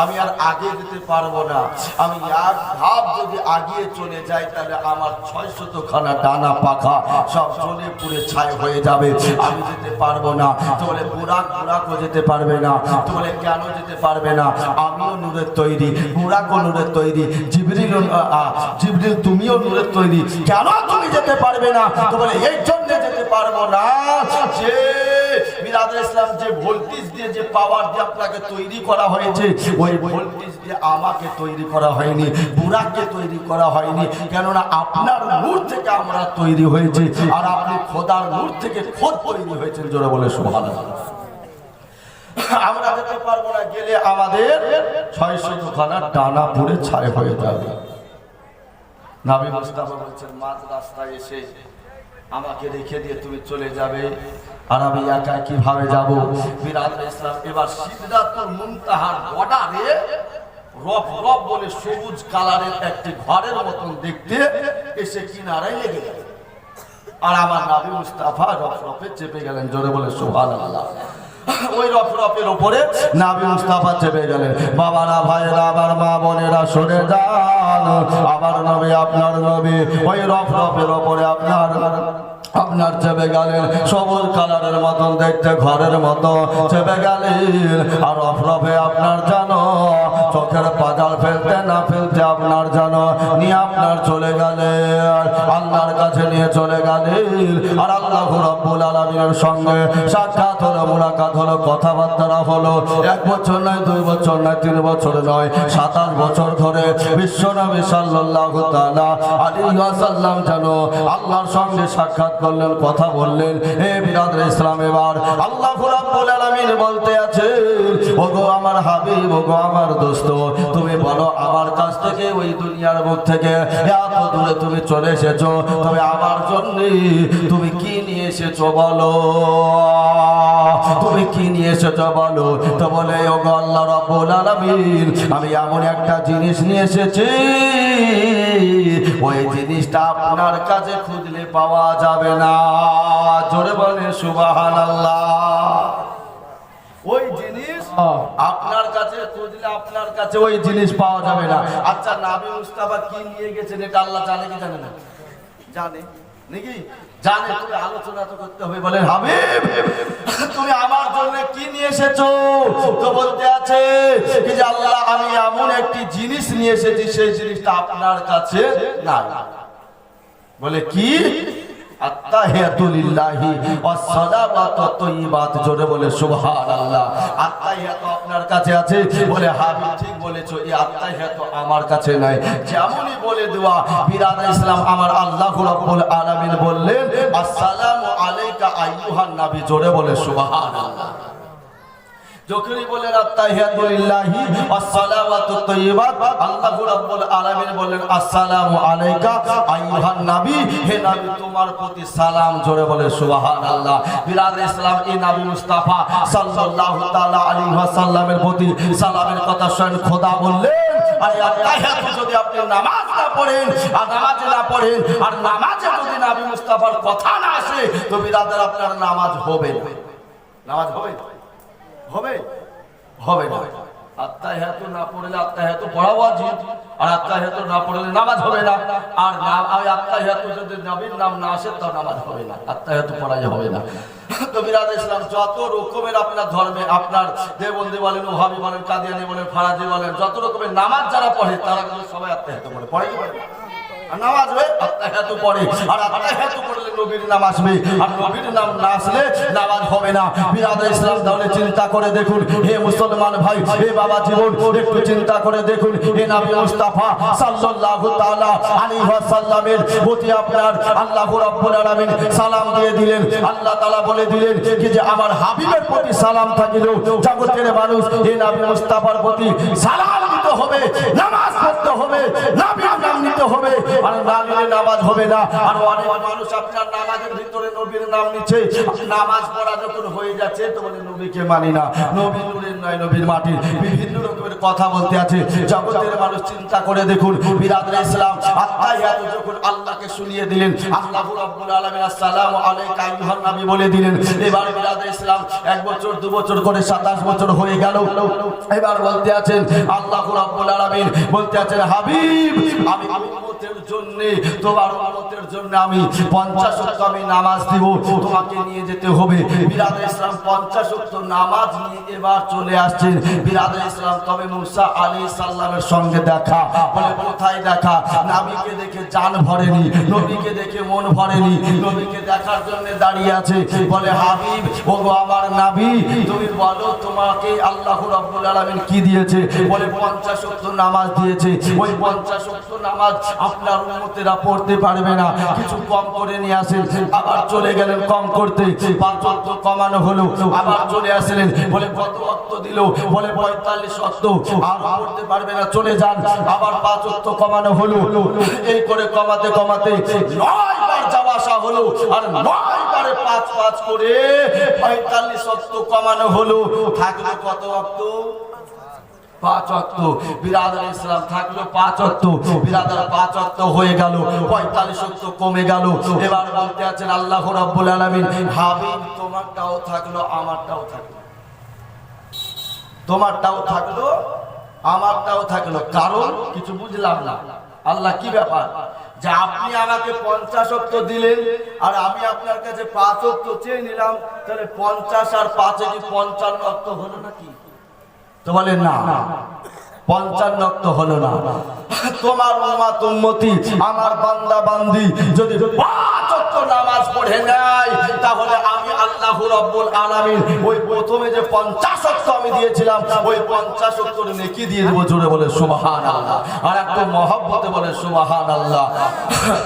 আমি আর আগে যেতে পারবো না। আমি এক ধাপ যদি আগিয়ে চলে যাই তাহলে আমার 600 খানা ডানা পাখা সব জ্বলে পুড়ে ছাই হয়ে যাবে, আমি যেতে পারবো না। তো বলে বুরাকও যেতে পারবে না। তো বলে কেন যেতে পারবে না? আমিও নূরের তৈরি, বুরাকও নূরের তৈরি, জিবরিল তুমিও নূরের তৈরি, কেন তুমি যেতে পারবে না? তো বলে এই জন্য যেতে পারবো না যে বিরাদর ইসলাম যে ভোল্টেজ দিয়ে যে পাওয়ার দিয়ে আপনাকে তৈরি করা হয়েছে, ওই ভোল্টেজ দিয়ে আমাকে তৈরি করা হয়নি, বুরাককে তৈরি করা হয়নি। কেননা আপনার নূর থেকে আমরা তৈরি হয়েছি, আর আপনি খোদার নূর থেকে খোদ তৈরি হয়েছেন। জোরে বলে সুবহানাল্লাহ। আমরা যেতে পারবো না, গেলে আমাদের 600 খানা ডানা পুড়ে ছাই হয়ে যাবে। নবী মুস্তাফা বলছেন মাঝ রাস্তায় এসে আমাকে রেখে দিয়ে তুমি চলে যাবে, আর আমি একা কিভাবে যাব? বিরাদর ইসলাম এবার সিদরাতুল মুনতাহার বর্ডারে রফ বলে সবুজ কালারের একটি ঘরের মতন দেখতে এসে কিনারায় লেগে গেল, আর আমার নবী মুস্তাফা রফে চেপে গেলেন। জোরে বলে সুবহানাল্লাহ। ওই রফের উপরে নবী মুস্তাফা চেপে গেলেন। বাবারা, ভাইরা, আবার মা বোনেরা শুনে যান, আবার নবী আপনার নবী ওই রফের উপরে আপনার চেপে গেলেন, সবুজ কালারের মতন দেখতে ঘরের মতো চেপে গেলেন। আর রফে আপনার জানো চোখের পাজাল ফেলতে না ফেলতে আপনার জানো নিয়ে আপনার চলে গেলেন, আল্লাহর কাছে নিয়ে চলে গেলেন। আর আল্লাহ রাব্বুল আলামিনের সঙ্গে সাক্ষাৎ হলো, মুলাকাত হলো, কথাবার্তা হলো। 1 বছর নয়, 2 বছর নয়, 3 বছর নয়, 27 বছর ধরে বিশ্বনবী সাল্লাল্লাহু তাআলা আলাইহি ওয়াসাল্লাম যেন আল্লাহর সঙ্গে সাক্ষাৎ করলেন, কথা বললেন। হে বিরাদর ইসলাম, এবার আল্লাহ রাব্বুল আলামিন বলতে আছে, ওগো আমার হাবিব, ওগো আমার দোস্ত, তুমি বলো আমার কাছ থেকে ওই দুনিয়ার মুখ থেকে এত দূরে তুমি চলে এসেছো, তবে আমার জন্য তুমি কি নিয়ে এসেছো বলো, তুমি কি নিয়ে এসেছো বলো। তো বলে ওগো আল্লাহ রাব্বুল আলামিন, আমি এমন একটা জিনিস নিয়ে এসেছি, ওই জিনিসটা আপনার কাছে খুঁজলে পাওয়া যাবে না। জোরে বলে সুবহানাল্লাহ। ওই জিনিস আপনার কাছে খুঁজলে আপনার কাছে ওই জিনিস পাওয়া যাবে না। আচ্ছা, নবী মুস্তাফা কি নিয়ে গেছেন এটা আল্লাহ জানে কি জানে না? জানে নাকি? জানে। তুমি আলোচনা তো করতে হবে। বলেন হাবিব, তুমি আমার জন্য কি নিয়ে এসেছো? তো বলতে আছে কি যে আল্লাহ, আমি এমন একটি জিনিস নিয়ে এসেছি, সেই জিনিসটা আপনার কাছে নাই। বলে কি? আত্তাহিয়াতু লিল্লাহি ওয়াস সালাওয়াতু তাইয়্যিবাত। জোরে বলে সুবহানাল্লাহ। আত্তাহিয়াতু আপনার কাছে আছে। বলে হাবিব ঠিক বলেছো, এই আত্তাহিয়াতু আমার কাছে নাই। যেমনই বলে দেওয়া বিরাদর ইসলাম, আমার আল্লাহ রাব্বুল আলামিন বললেন আসসালামু আলাইকা আইয়ুহান নবী। জোরে বলে সুবহানাল্লাহ। যখনই বলেন আত্তাহিয়াতু লিল্লাহি ওয়াস সালাওয়াতু তাইয়্যিবাত, আল্লাহ রাব্বুল আলামিন বলেন আসসালামু আলাইকা আইয়ুহান নবী, হে নবী তোমার প্রতি সালাম। জোরে বলে সুবহানাল্লাহ। বিরাদর ইসলাম, এই নবী মুস্তাফা সাল্লাল্লাহু তাআলা আলাইহি ওয়াসাল্লামের প্রতি সালামের কথা শুনে খোদা বললেন, আরে আত্তাহিয়াতু যদি আপনি নামাজ না পড়েন, আর নামাজ না পড়েন, আর নামাজে যদি নবী মুস্তাফার কথা না আসে, তো বিরাদর আপনার নামাজ হবে না। নামাজ হবে হবে হবে না। আত্তাহিয়াতু না পড়লে, আত্তাহিয়াতু পড়া ওয়াজিব, আর আত্তাহিয়াতু না পড়লে নামাজ হবে না। আর আত্তাহিয়াতু যদি নবীর নাম না আসে তো নামাজ হবে না, আত্তাহিয়াতু পড়াই হবে না। তো বিরাদর ইসলাম, যত রকমের আপনার ধর্মে, আপনার দেওবন্দি বলেন, ওহাবি বলেন, কাদিয়ানি বলেন, ফারাজি বলেন, যত রকমের নামাজ যারা পড়ে তারা কিন্তু সবাই আত্তাহিয়াতু পড়ে। পড়ে কি পড়ে? নামাজ হবে, আত্তাহিয়াতু পড়ে। আর আত্তাহিয়াতু পড়লে নবীর নাম আসবে, আর নবীর নাম না আসলে নামাজ হবে না। বিরাদর ইসলাম, তাহলে চিন্তা করে দেখুন, হে মুসলমান ভাই, হে বাবা জীবন, একটু চিন্তা করে দেখুন, হে নবী মুস্তাফা সাল্লাল্লাহু তাআলা আলাইহি ওয়াসাল্লামের প্রতি আপনার আল্লাহ রাব্বুল আলামিন সালাম দিয়ে দিলেন। আল্লাহ তাআলা বলে দিলেন কি যে আমার হাবিবের প্রতি সালাম থাকিল, জগতের মানুষ হে নবী মুস্তাফার প্রতি সালাম নিতে হবে, নামাজ পড়তে হবে, নবীর নাম নিতে হবে, আর না নিলে নামাজ হবে না। আর অনেক মানুষ আপনার নামাজের ভিতরে নবীর নাম নিচ্ছে, নামাজ পড়া যখন হয়ে যাচ্ছে তো বলে নবীকে মানি না, নবী নূরের নয় নবীর মাটির, বিভিন্ন রকমের কথা বলতে আছে। জগতের মানুষ চিন্তা করে দেখুন, বিরাদরে ইসলাম আত্তাহিয়াত যখন আল্লাহকে শুনিয়ে দিলেন, আল্লাহু রাব্বুল আলামিন আসসালামু আলাইকা আইয়ুহান নবী বলে দিলেন, এবার বিরাদরে ইসলাম 1 বছর 2 বছর করে 27 বছর হয়ে গেল। এবার বলতে আছেন আল্লাহু রাব্বুল আলামিন বলতে আছেন, হাবিব আমি উম্মতের জন্য, তোমার উম্মতের জন্য আমি 50 ওয়াক্ত আমি নামাজ দিব, তোমাকে নিয়ে যেতে হবে। বিরাদরে ইসলাম 50 ওয়াক্ত নামাজ নিয়ে এবার চলে আসছেন বিরাদরে ইসলাম। তবে মুসা আলাইহিস সালামের সঙ্গে দেখা, বলে কোথায় দেখা? নবীকে দেখে জান ভরেনি, নবীকে দেখে মন ভরেনি, নবীকে দেখার জন্য দাঁড়িয়ে আছে। বলে হাবিব ওগো আমার নবী, তুমি বলো তোমাকে আল্লাহু রাব্বুল আলামিন কি দিয়েছে? বলে 50 ওয়াক্ত নামাজ দিয়েছে। ওই 50 ওয়াক্ত নামাজ আপনার উম্মতেরা পড়তে পারবে না, কিছু কম করে নিয়ে আসেন। আবার চলে গেলেন কম করতে, 5 ওয়াক্ত কমানো হলো, আবার চলে আসলেন। বলে কত ওয়াক্ত দিল? বলে 45 ওয়াক্ত। আর পড়তে পারবে না, চলে যান। আবার 5 ওয়াক্ত কমানো হলো। এই করে কমাতে কমাতে 9 বার যাওয়া আসা হলো, আর 9 বারে 5 করে 45 ওয়াক্ত কমানো হলো। থাকলো কত ওয়াক্ত? 5 ওয়াক্ত। বিরাদরে ইসলাম থাকলো 5 ওয়াক্ত। বিরাদর 5 ওয়াক্ত হয়ে গেল, 45 ওয়াক্ত কমে গেল। এবার বলতে আছেন আল্লাহু রাব্বুল আলামিন, হাবিব তোমারটাও থাকলো আমারটাও থাকলো, তোমারটাও থাকলো আমারটাও থাকলো। কারণ কিছু বুঝলাম না, আল্লাহ কি ব্যাপার যে আপনি আমাকে 50 ওয়াক্ত দিলেন আর আমি আপনার কাছে 5 ওয়াক্ত চেয়ে নিলাম, তাহলে 50 আর 5 কি 55 ওয়াক্ত হলো নাকি? তো বলে না, 55 ওয়াক্ত হলো না। তোমার উম্মত উম্মতি আমার বান্দা বান্দি যদি 5 ওয়াক্ত নামাজ পড়ে নেয়, তাহলে আমি আল্লাহু রাব্বুল আলামিন ওই প্রথমে যে 50 ওয়াক্ত আমি দিয়েছিলাম, ওই 50 ওয়াক্তের নেকি দিয়ে দেব। জোরে বলে সুবহানাল্লাহ। আর একটু মহব্বতে বলে সুবহানাল্লাহ,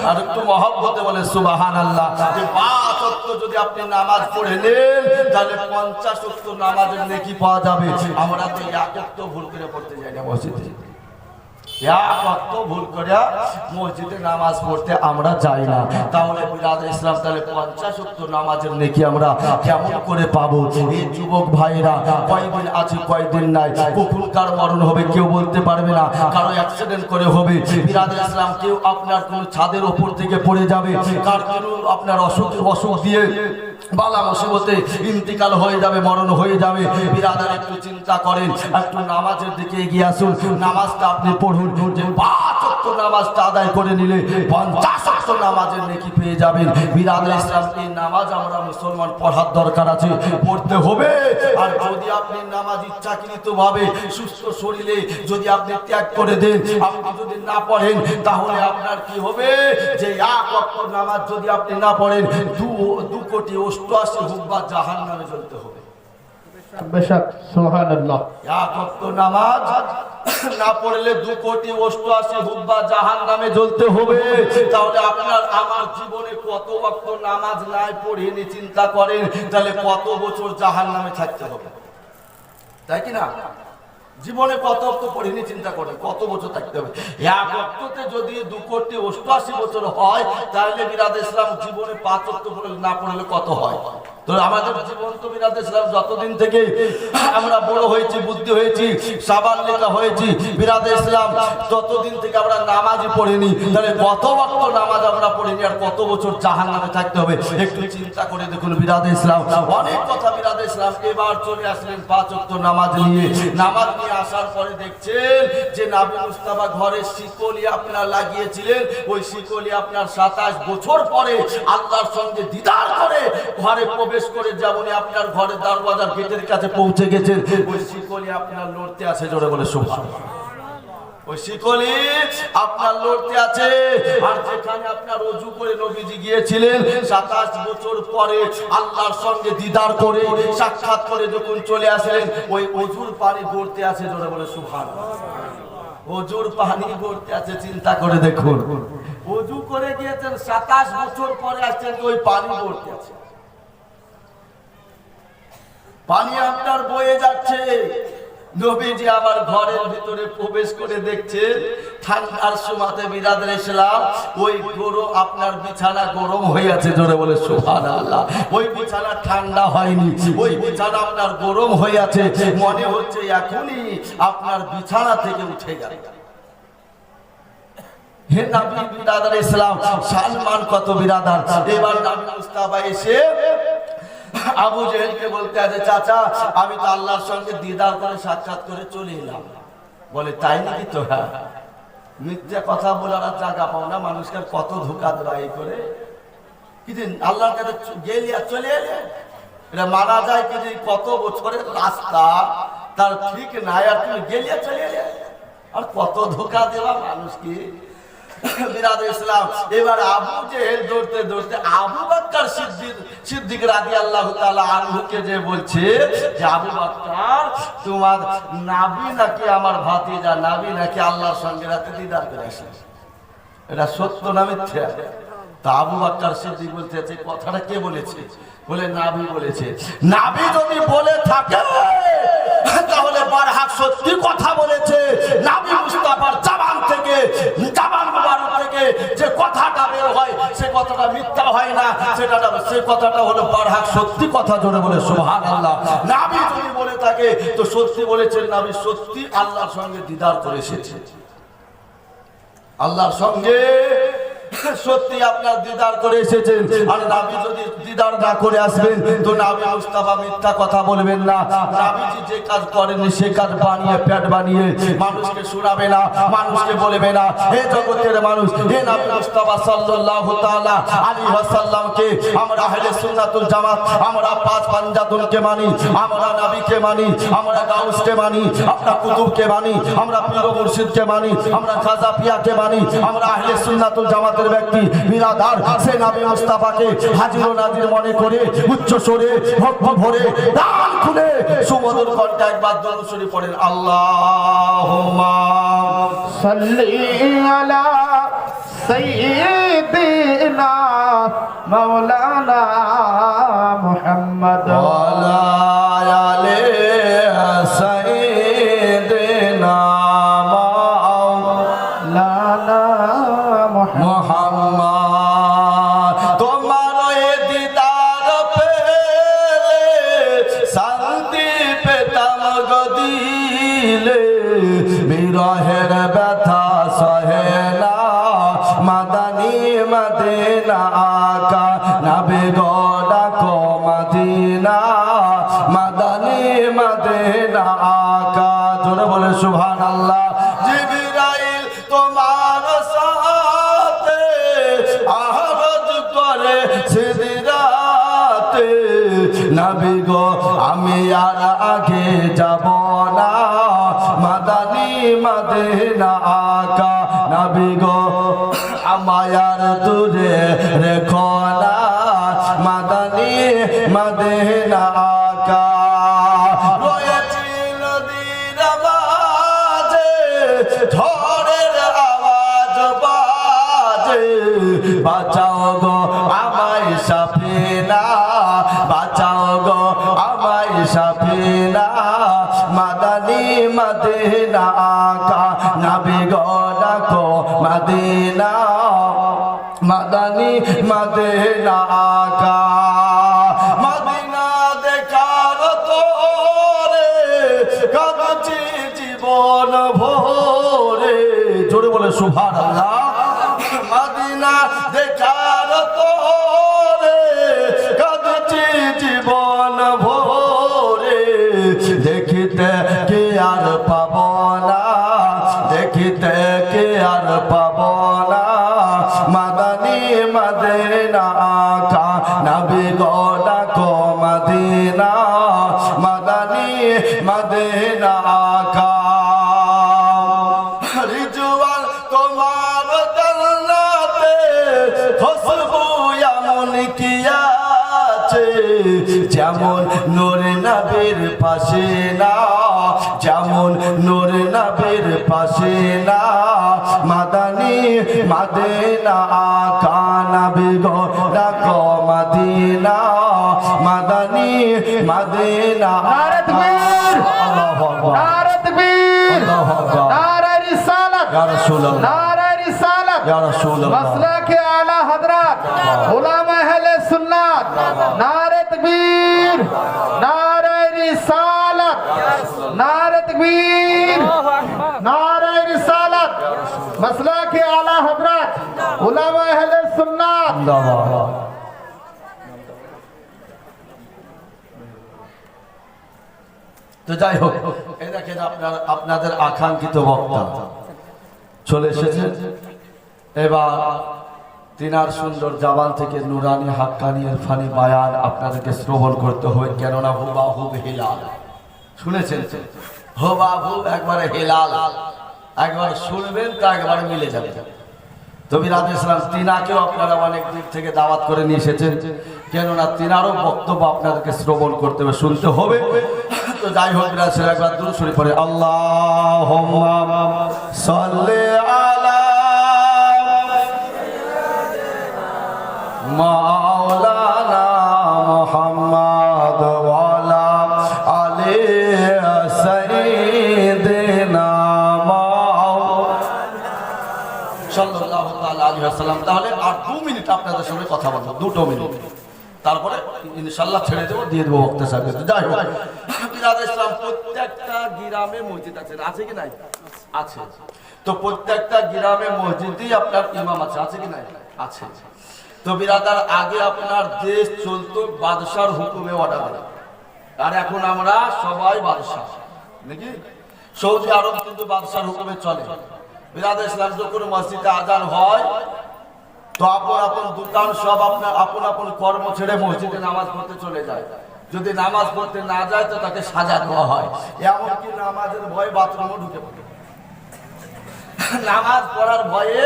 আর একটু মহব্বতে বলে সুবহানাল্লাহ। যে 5 ওয়াক্ত যদি আপনি নামাজ পড়ে নেন, তাহলে 50 ওয়াক্ত নামাজের নেকি পাওয়া যাবে। আমরা তো 1 ওয়াক্ত ভুল করে পড়তে যাই না মসজিদে, 1 ওয়াক্ত ভুল করে মসজিদে নামাজ পড়তে আমরা যাই না। তাহলে বিরাদরে ইসলাম তাহলে 50 ওয়াক্ত নামাজের নেকি আমরা কেমন করে পাবো? এই যুবক ভাইরা কয়দিন আছে কয়দিন নাই, কখন কার মরণ হবে কেউ বলতে পারবে না, কারো অ্যাক্সিডেন্ট করে হবে। বিরাদরে ইসলাম কেউ আপনার কোন ছাদের ওপর থেকে পড়ে যাবে, কার কেউ আপনার অসুখ দিয়ে বালা মুসিবতে ইন্তিকাল হয়ে যাবে, মরণ হয়ে যাবে। বিরাদার একটু চিন্তা করেন, একটু নামাজের দিকে এগিয়ে আসুন। নামাজটা আপনি পড়ুন, যে 5 ওয়াক্ত নামাজটা আদায় করে নিলে 50 ওয়াক্ত নামাজের নেকি পেয়ে যাবেন। বিরাদার ইসলাম এই নামাজ আমরা মুসলমান পড়ার দরকার আছে, পড়তে হবে। আর যদি আপনি নামাজ ইচ্ছাকৃতভাবে সুস্থ শরীরে যদি আপনি ত্যাগ করে দেন, আপনি যদি না পড়েন, তাহলে আপনার কি হবে? যে 1 ওয়াক্ত নামাজ যদি আপনি না পড়েন, 2 কোটি 88 হুব্বা জাহান্নামে জ্বলতে হবে। বেশক সুবহানাল্লাহ। 1 ওয়াক্ত নামাজ না পড়লে 2 কোটি 88 হুব্বা জাহান্নামে জ্বলতে হবে। তাহলে আপনার আমার জীবনে কত ওয়াক্ত নামাজ নাই পড়িনি চিন্তা করেন, তাহলে কত বছর জাহান্নামে থাকতে হবে, তাই কি না? জীবনে কত ওয়াক্ত পড়িনি চিন্তা করেন, কত বছর থাকতে হবে। 1 ওয়াক্ততে যদি 2 কোটি 88 বছর হয়, তাহলে বিরাদরে ইসলাম জীবনে 5 ওয়াক্ত না পড়লে কত হয়? তো আমাদের জীবন তো বিরাদরে ইসলাম যতদিন থেকে আমরা বড় হয়েছি, বুদ্ধি হয়েছি, সাবান লেখা হয়েছি, বিরাদরে ইসলাম ততদিন থেকে আমরা নামাজই পড়িনি। তাহলে কত ওয়াক্ত নামাজ আমরা পড়িনি, আর কত বছর জাহান্নামে থাকতে হবে? একটু চিন্তা করে দেখুন। বিরাদরে ইসলাম অনেক কথা। বিরাদরে ইসলাম এবার চলে আসলেন 5 ওয়াক্ত নামাজ নিয়ে। নামাজ নিয়ে আসার পরে দেখছেন যে নবী মুস্তাফা ঘরে শিকলি আপনার লাগিয়েছিলেন, ওই শিকলি আপনার 27 বছর পরে আল্লাহর সঙ্গে দিদার করে ঘরে প্রবেশ করে যেমনই আপনার ঘরের দরওয়াজার গেটের কাছে পৌঁছে গেছেন, ওই শিকলি আপনার লড়তে আছে। জোরে বলে সুবহানাল্লাহ। ওই শিকলি আপনার লড়তে আছে। আর যেখানে আপনার ওযু করে নবীজি গিয়েছিলেন 27 বছর পরে আল্লাহর সঙ্গে দিদার করে সাক্ষাৎ করে যখন চলে আসলেন, ওই ওযুর পানি গড়তে আছে। জোরে বলে সুবহানাল্লাহ। ওযুর পানি গড়তে আছে, চিন্তা করে দেখুন। ওযু করে গিয়েছেন 27 বছর পরে আসছেন, ওই পানি গড়তে আছে। পানি আপনার বয়ে যাচ্ছে, নবীজি আবার ঘরের ভিতরে প্রবেশ করে দেখছে ঠান্ডার সময়তে বিরাদরে ইসলাম ওই গরম আপনার বিছানা গরম হয়ে আছে, জোরে বলে সুবহানাল্লাহ। ওই বিছানা ঠান্ডা হয়নি, ওই বিছানা আপনার গরম হয়ে আছে, মনে হচ্ছে এখনই আপনার বিছানা থেকে উঠে গেল। হে নবী বিরাদরে ইসলাম, সালমান কত বিরাদার। এবার নবী মুস্তাফা এসে আবু জেহেলকে বলতে আছে, চাচা আমি তো আল্লাহর সঙ্গে দিদার করে সাক্ষাৎ করে চলে এলাম। বলে তাই নাকি? তো হ্যাঁ, মিথ্যা কথা বলার আর জায়গা পাও না, মানুষকে কত ধোঁকা দেয় করে। কিন্তু আল্লাহর কাছে গেলি আর চলে এলে, এটা মানা যায় কি যে কত বছরের রাস্তা তার ঠিক নাই, আর তুমি গেলি আর চলে এলে, আর কত ধোঁকা দেওয়া মানুষকে। বিরাদরে ইসলাম, এবার আবু জেহেল দৌড়তে দৌড়তে আবু বকর সিদ্দিক রাদিয়াল্লাহু তাআলা আনহুকে যে বলছে যে আবু বকর তোমার নবী নাকি আমার ভাতিজা, নবী নাকি আল্লাহর সঙ্গে রাতে দিদার করে আসে, এটা সত্য না মিথ্যা? তা আবু বকর সিদ্দিক বলতে আছে কথাটা কে বলেছে? বলে নবী বলেছে। নবী যদি বলে থাকে তাহলে বারহাক সত্যি কথা বলেছে। নবী মুস্তাফার জবান থেকে, জবান মুবারক থেকে যে কথাটা বের হয় সে কথাটা মিথ্যা হয় না, সে কথাটা হলো বারহাক সত্যি কথা, জোরে বলে সুবহানাল্লাহ। নবী যদি বলে থাকে তো সত্যি বলেছেন, নবী সত্যি আল্লাহর সঙ্গে দিদার করে এসেছে, আল্লাহর সঙ্গে সত্যি আপনার দিদার করে এসেছেন। আর নবী যদি দিদার না করে আসবেন তো নবী মুস্তাফা মিথ্যা কথা বলবেন না। নবীজি যে কাজ করেন সে কাজ বানিয়ে পেট বানিয়ে মানুষকে শোনাবে না, মানুষকে বলবে না। হে জগতের মানুষ, হে নবী মুস্তাফা সাল্লাল্লাহু তাআলা আলাইহি ওয়াসাল্লামকে আমরা আহলে সুন্নাতুল জামাত, আমরা পাঁচ পাঞ্জাতনকে মানি, আমরা নবীকে মানি, আমরা গাউসকে মানি, আমরা কুতুবকে মানি, আমরা পীর মুর্শিদকে মানি, আমরা খাজা পিয়াকে মানি। আমরা আহলে সুন্নাতুল জামাতের ব্যক্তি বিরাদার সে নবী মুস্তাফাকে হাজির ও নাজির মনে করে উচ্চ স্বরে ভক্তি ভরে প্রাণ খুলে সুমধুর কণ্ঠে একবার দরুদ শরীফ পড়েন, আল্লাহুম্মা সাল্লি আলা সাইয়্যিদিনা মাওলানা মুহাম্মদ ওয়া আলা আলি সাইয়্যিদিনা মাওলানা মুহাম্মদ। তোমার এ দিদার পেলে শান্তি পেতাম গো দিলে, বিরহের ব্যথা সহে না মাদানী মদিনা আকা, নবী গো ডাকো মদিনা, মাদানী মদিনা আকা, জোরে বলে সুবহানাল্লাহ। জিবরাইল তোমার সাথে আহরজ করে সিদরাতে, নবী গো আমি আর আগে যাব না, মাদানী মদিনা আকা, নবী গো আমায় আর দূরে রেখো না, মাদানী মদিনা আকা। রয়েছি নদীর মাঝে ঝড়ের আওয়াজ বাজে, বাঁচাও গো আমায় সাফিনা, বাঁচাও গো আমায় সাফিনা, মাদানী মদিনা আকা, নবী গো ডাকো মদিনা, মাদানী মদিনা আকা। মদিনা দেখার তোরে কাঁদছি জীবন ভোরে, জোরে বলে সুবহানাল্লাহ। মদিনা দেখার তোরে কাঁদছি জীবন ভোরে, দেখিতে কে আর পাব না, দেখিতে কে আর পাব না, মাদানী মদিনা আকা, নবী গো ডাকো মদিনা, মাদানী মদিনা আকা। রিজওয়ান তোমার জান্নাতে খুশবু এমন কি আছে, যেমন নূর নবীর পাশে না, যেমন নূর নবীর পাশে না, মাদানী মদিনা আকা, নবী গো ডাকো মদিনা মাদানী মদিনা। নারে তাকবীর, আল্লাহু আকবার, নারে তাকবীর, আল্লাহু আকবার, নারে রিসালাত, ইয়া রাসূলুল্লাহ, নারে রিসালাত, ইয়া রাসূলুল্লাহ, মাসলাকে আলা হযরত উলামা আহলে সুন্নাত, নারে তাকবীর, নারে রিসালাত, নারে তাকবীর, নারে রিসালাত, মাসলাকে আলা হযরত উলামা আহলে সুন্নাত। জিন্দাবাদ। তো যাই হোক, এই দেখেন আপনাদের আকাঙ্ক্ষিত বক্তা চলে এসেছেন। এবার তিনার সুন্দর জবান থেকে নুরানি হাক্কানি ইরফানি বায়ান আপনাদেরকে শ্রবণ করতে হবে, কেননা হুবাহুব হিলাল। শুনেছেন তো? হুবাহুব একবারে হিলাল, একবার শুনবেন তা একবারে মিলে যাবে। তো বিরাদর ইসলাম, তিনাকেও আপনারা অনেক দিক থেকে দাওয়াত করে নিয়ে এসেছেন, কেননা তিনারও বক্তব্য আপনাদেরকে শ্রবণ করতে হবে, শুনতে হবে। তো যাই হোক বিরাদর ইসলাম, একবার দুরূদ শরীফ পড়ে আল্লাহুম্মা সাল্লি আলা মাওলানা মুহাম্মদ ওয়া আলা আলি সাইয়্যিদিনা সাল্লাল্লাহু তাআলা আলাইহি ওয়াসাল্লাম। তাহলে আর 2 মিনিট আপনাদের সঙ্গে কথা বলবো, 2 মিনিট, তারপরে ইনশাআল্লাহ ছেড়ে দেবো, দিয়ে দেবো বক্তা সাহেবকে। যাই হোক বিরাদর ইসলাম, প্রত্যেকটা গ্রামে মসজিদ আছে, আছে কি নাই? আছে। তো প্রত্যেকটা গ্রামে মসজিদেই আপনার ইমাম আছে, আছে কি নাই? আছে। তো বিরাদার, আগে আপনার দেশ চলতো বাদশার হুকুমে অর্ডারে, আর এখন আমরা সবাই বাদশা নাকি? সৌদি আরব কিন্তু বাদশার হুকুমে চলে। বিরাদর ইসলাম, যখন মসজিদে আজান হয় তো আপন আপন দোকান সব আপনার আপন আপন কর্ম ছেড়ে মসজিদে নামাজ পড়তে চলে যায়। যদি নামাজ পড়তে না যায় তো তাকে সাজা দেওয়া হয়, এমনকি নামাজের ভয়ে বাথরুমও ঢুকে পড়ে। নামাজ পড়ার ভয়ে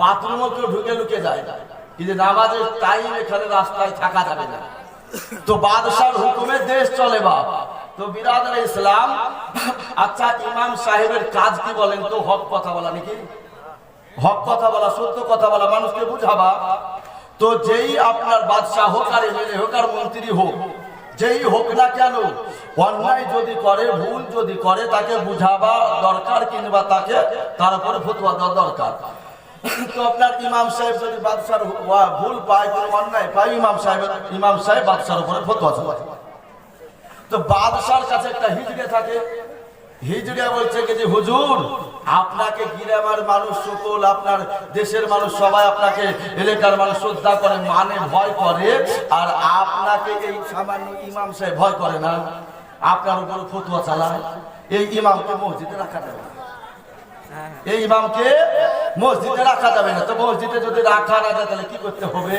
বাথরুমও কেউ ঢুকে ঢুকে যায়, কিন্তু নামাজের টাইম এখানে রাস্তায় থাকা যাবে না। তো বাদশার হুকুমে দেশ চলে বাপ। তো বিরাদর ইসলাম, আচ্ছা ইমাম সাহেবের কাজ কি বলেন তো? হক কথা বলা নাকি? হক কথা বলা, সত্য কথা বলা, মানুষকে বুঝাবা। তো যেই আপনার বাদশাহ হোক আর এমএলএ হোক আর মন্ত্রী হোক, যেই হোক না কেন, অন্যায় যদি করে, ভুল যদি করে, তাকে বুঝাবা দরকার, কিংবা তাকে তার উপরে ফতোয়া দেওয়া দরকার। তো আপনার ইমাম সাহেব যদি বাদশার ভুল পায়, কোনো অন্যায় পায়, ইমাম সাহেব বাদশার উপরে ফতোয়া দেয়। তো বাদশার কাছে একটা হিজড়ে থাকে, হিজড়ে বলছে কি যে হুজুর, আপনাকে গ্রামের মানুষ সকল, আপনার দেশের মানুষ সবাই আপনাকে, এলাকার মানুষ শ্রদ্ধা করে, মানে ভয় করে, আর আপনাকে এই সামান্য ইমাম সাহেব ভয় করে না, আপনার উপর ফতোয়া চালায়। এই ইমামকে মসজিদে রাখা যাবে না, এই ইমামকে মসজিদে রাখা যাবে না। তো মসজিদে যদি রাখা না যায় তাহলে কি করতে হবে?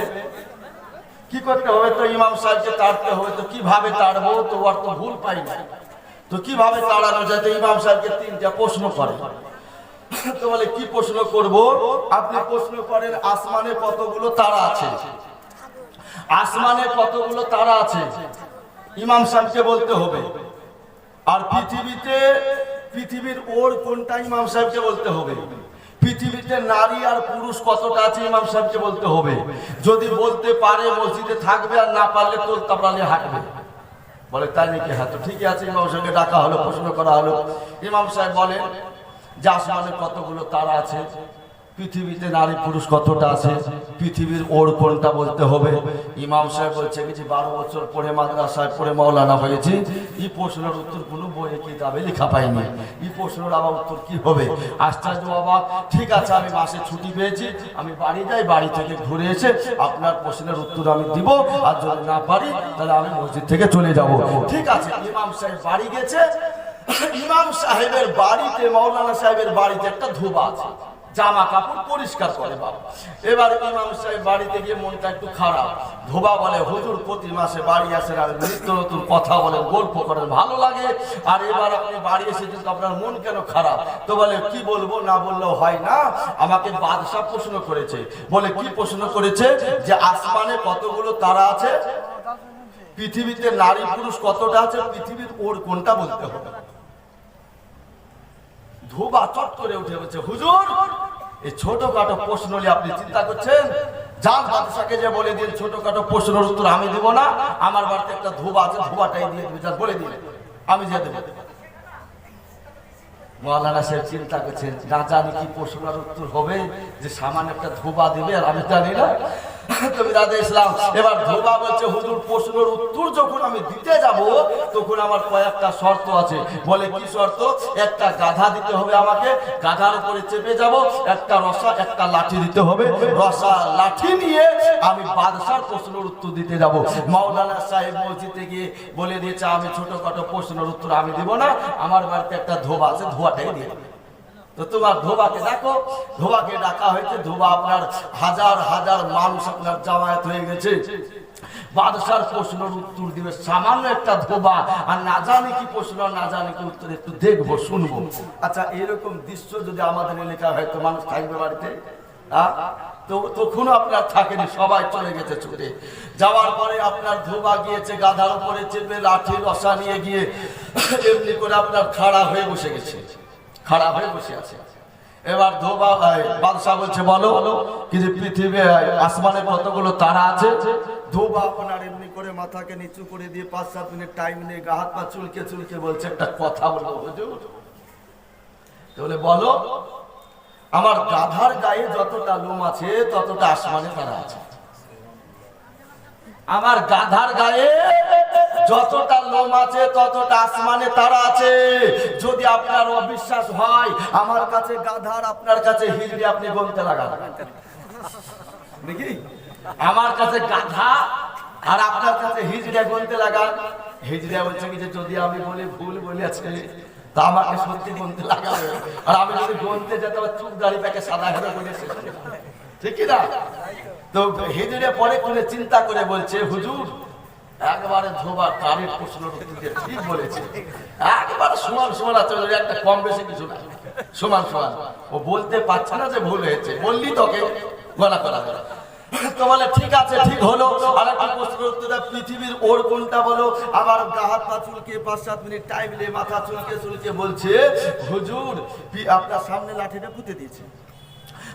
কি করতে হবে? তো ইমাম সাহেবকে তাড়তে হবে। তো কিভাবে তাড়বো? তো ওর তো ভুল পাই না, তো কিভাবে তাড়ানো যায়? তো ইমাম সাহেবকে 3টা প্রশ্ন করে। তো বলে কি প্রশ্ন করব? আপনি প্রশ্ন করেন, আসমানে কতগুলো তারা আছে? আসমানে কতগুলো তারা আছে ইমাম সাহেবকে বলতে হবে। আর পৃথিবীর ওর কোনটা ইমাম সাহেবকে বলতে হবে। পৃথিবীতে নারী আর পুরুষ কতটা আছে ইমাম সাহেবকে বলতে হবে। যদি বলতে পারে মসজিদে থাকবে, আর না পারলে তোল তাবড়ালে হাঁটবে। বলে তাই নাকি? হ্যাঁ, তো ঠিক আছে। ইমাম সাহেবকে ডাকা হলো, প্রশ্ন করা হলো। ইমাম সাহেব বলেন যে আসমানে কতগুলো তারা আছে, পৃথিবীতে নারী পুরুষ কতটা আছে, পৃথিবীর ওর কোনটা বলতে হবে। ইমাম সাহেব বলছে কি যে 12 বছর পরে মাদ্রাসায় পড়ে মাওলানা হয়েছে, এই প্রশ্নের উত্তর কোনো বইয়ে কিতাবে লেখা পাইনি, এই প্রশ্নের আবার উত্তর কি হবে? আশ্চর্য অবাক। ঠিক আছে, আমি মাসে ছুটি পেয়েছি, আমি বাড়ি যাই, বাড়ি থেকে ঘুরে এসে আপনার প্রশ্নের উত্তর আমি দিব, আর যদি না পারি তাহলে আমি মসজিদ থেকে চলে যাব। ঠিক আছে, ইমাম সাহেব বাড়ি গেছে। ইমাম সাহেবের বাড়িতে, মাওলানা সাহেবের বাড়িতে একটা ধোবা আছে, জামা কাপড় পরিষ্কার করে বাবা। এবার ইমাম সাহেব বাড়িতে গিয়ে মনটা একটু খারাপ। ধোবা বলে, হুজুর প্রতি মাসে বাড়ি আসেন, আর নিত্য নতুন কথা বলেন, গল্প করেন, ভালো লাগে, আর এবার আপনি বাড়ি এসে কিন্তু আপনার মন কেন খারাপ? তো বলে কি বলবো, না বললেও হয় না, আমাকে বাদশা প্রশ্ন করেছে। বলে কি প্রশ্ন করেছে? যে আসমানে কতগুলো তারা আছে, পৃথিবীতে নারী পুরুষ কতটা আছে, পৃথিবীর ওর কোনটা বলতে হবে। ধোবা চট করে উঠে বলছে, হুজুর এই ছোটখাটো প্রশ্ন নিয়ে আপনি চিন্তা করছেন? যান বাদশাকে যে বলে দিন ছোটখাটো প্রশ্নের উত্তর আমি দিব না, আমার বাড়িতে একটা ধোবা আছে, ধোবাটাই দিয়ে দিবি, যান বলে দিন আমি যে দেবো। মৌলানা সাহেব চিন্তা করছেন, না জানি কি প্রশ্নের উত্তর হবে যে সামান্য একটা ধোবা দিবে, আর আমি জানি না। তো বিরাদে ইসলাম, এবার ধোবা বলছে হুজুর প্রশ্নের উত্তর যখন আমি দিতে যাব তখন আমার কয়েকটা শর্ত আছে। বলে কি শর্ত? একটা গাধা দিতে হবে আমাকে, গাধার উপরে চেপে যাব, একটা রসা একটা লাঠি দিতে হবে, রসা লাঠি নিয়ে আমি বাদশার প্রশ্নের উত্তর দিতে যাব। মাওলানা সাহেব মসজিদে গিয়ে বলে দিয়েছে আমি ছোটখাটো প্রশ্নের উত্তর আমি দিব না, আমার বাড়িতে একটা ধোবা আছে, ধোয়াটাই দিয়ে দেবে। তো তোমার ধোবাকে ডাকো, ধোবাকে ডাকা হয়েছে। ধোবা আপনার হাজার হাজার মানুষ আপনার জামায়াত হয়ে গেছে, বাদশার প্রশ্নের উত্তর দিবে সামান্য একটা ধোবা, আর না জানি কি প্রশ্ন না জানি কি উত্তর একটু দেখবো শুনবো। আচ্ছা এরকম দৃশ্য যদি আমাদের এলাকা হয় তো মানুষ থাকবে বাড়িতে? তো তখনও আপনার থাকেনি, সবাই চলে গেছে ছুটে। যাওয়ার পরে আপনার ধোবা গিয়েছে গাধার উপরে চেপে লাঠি রসা নিয়ে গিয়ে এমনি করে আপনার খাড়া হয়ে বসে গেছে, খাড়া হয়ে বসে আছে। এবার ধোবা বাদশাহ বলছে বলো কি যে পৃথিবী আসমানে কতগুলো তারা আছে? ধোবা আপনার এমনি করে মাথাকে নিচু করে দিয়ে 5-7 মিনিট টাইম নিয়ে গা হাত পা চুলকে চুলকে বলছে একটা কথা বলবো হুজুর। তাহলে বলো, আমার গাধার গায়ে যতটা লোম আছে ততটা আসমানে তারা আছে। আমার গাধার গায়ে যতটা লোম আছে ততটা আসমানে তারা আছে। যদি আপনার অবিশ্বাস হয় আমার কাছে গাধার আপনার কাছে হিজড়ি আপনি গুনতে লাগান নাকি? আমার কাছে গাধা আর আপনার কাছে হিজড়া গুনতে লাগান। হিজড়া বলছে কি যে যদি আমি বলি ভুল বলেছে তা আমাকে সত্যি গুনতে লাগাবে, আর আমি যদি গুনতে যেতে আমার চুপ দাড়ি প্যাকে সাদা হেরে বলেছে, ঠিক না? তো হিজড়ে পরে কোনে চিন্তা করে বলছে হুজুর একবারে ধোবা কারের প্রশ্ন ঠিক বলেছে, একবারে সমান সমান আছে, একটা কম বেশি কিছু না, সমান সমান। ও বলতে পারছে না যে ভুল হয়েছে, বললি তোকে গলা করা করা। তো বলে ঠিক আছে ঠিক হলো, আর একটা প্রশ্ন উত্তর পৃথিবীর ওর কোনটা বলো। আবার গা হাত পা চুলকে 5-7 মিনিট টাইম নিয়ে মাথা চুলকে চুলকে বলছে হুজুর আপনার সামনে লাঠিটা পুঁতে দিয়েছে,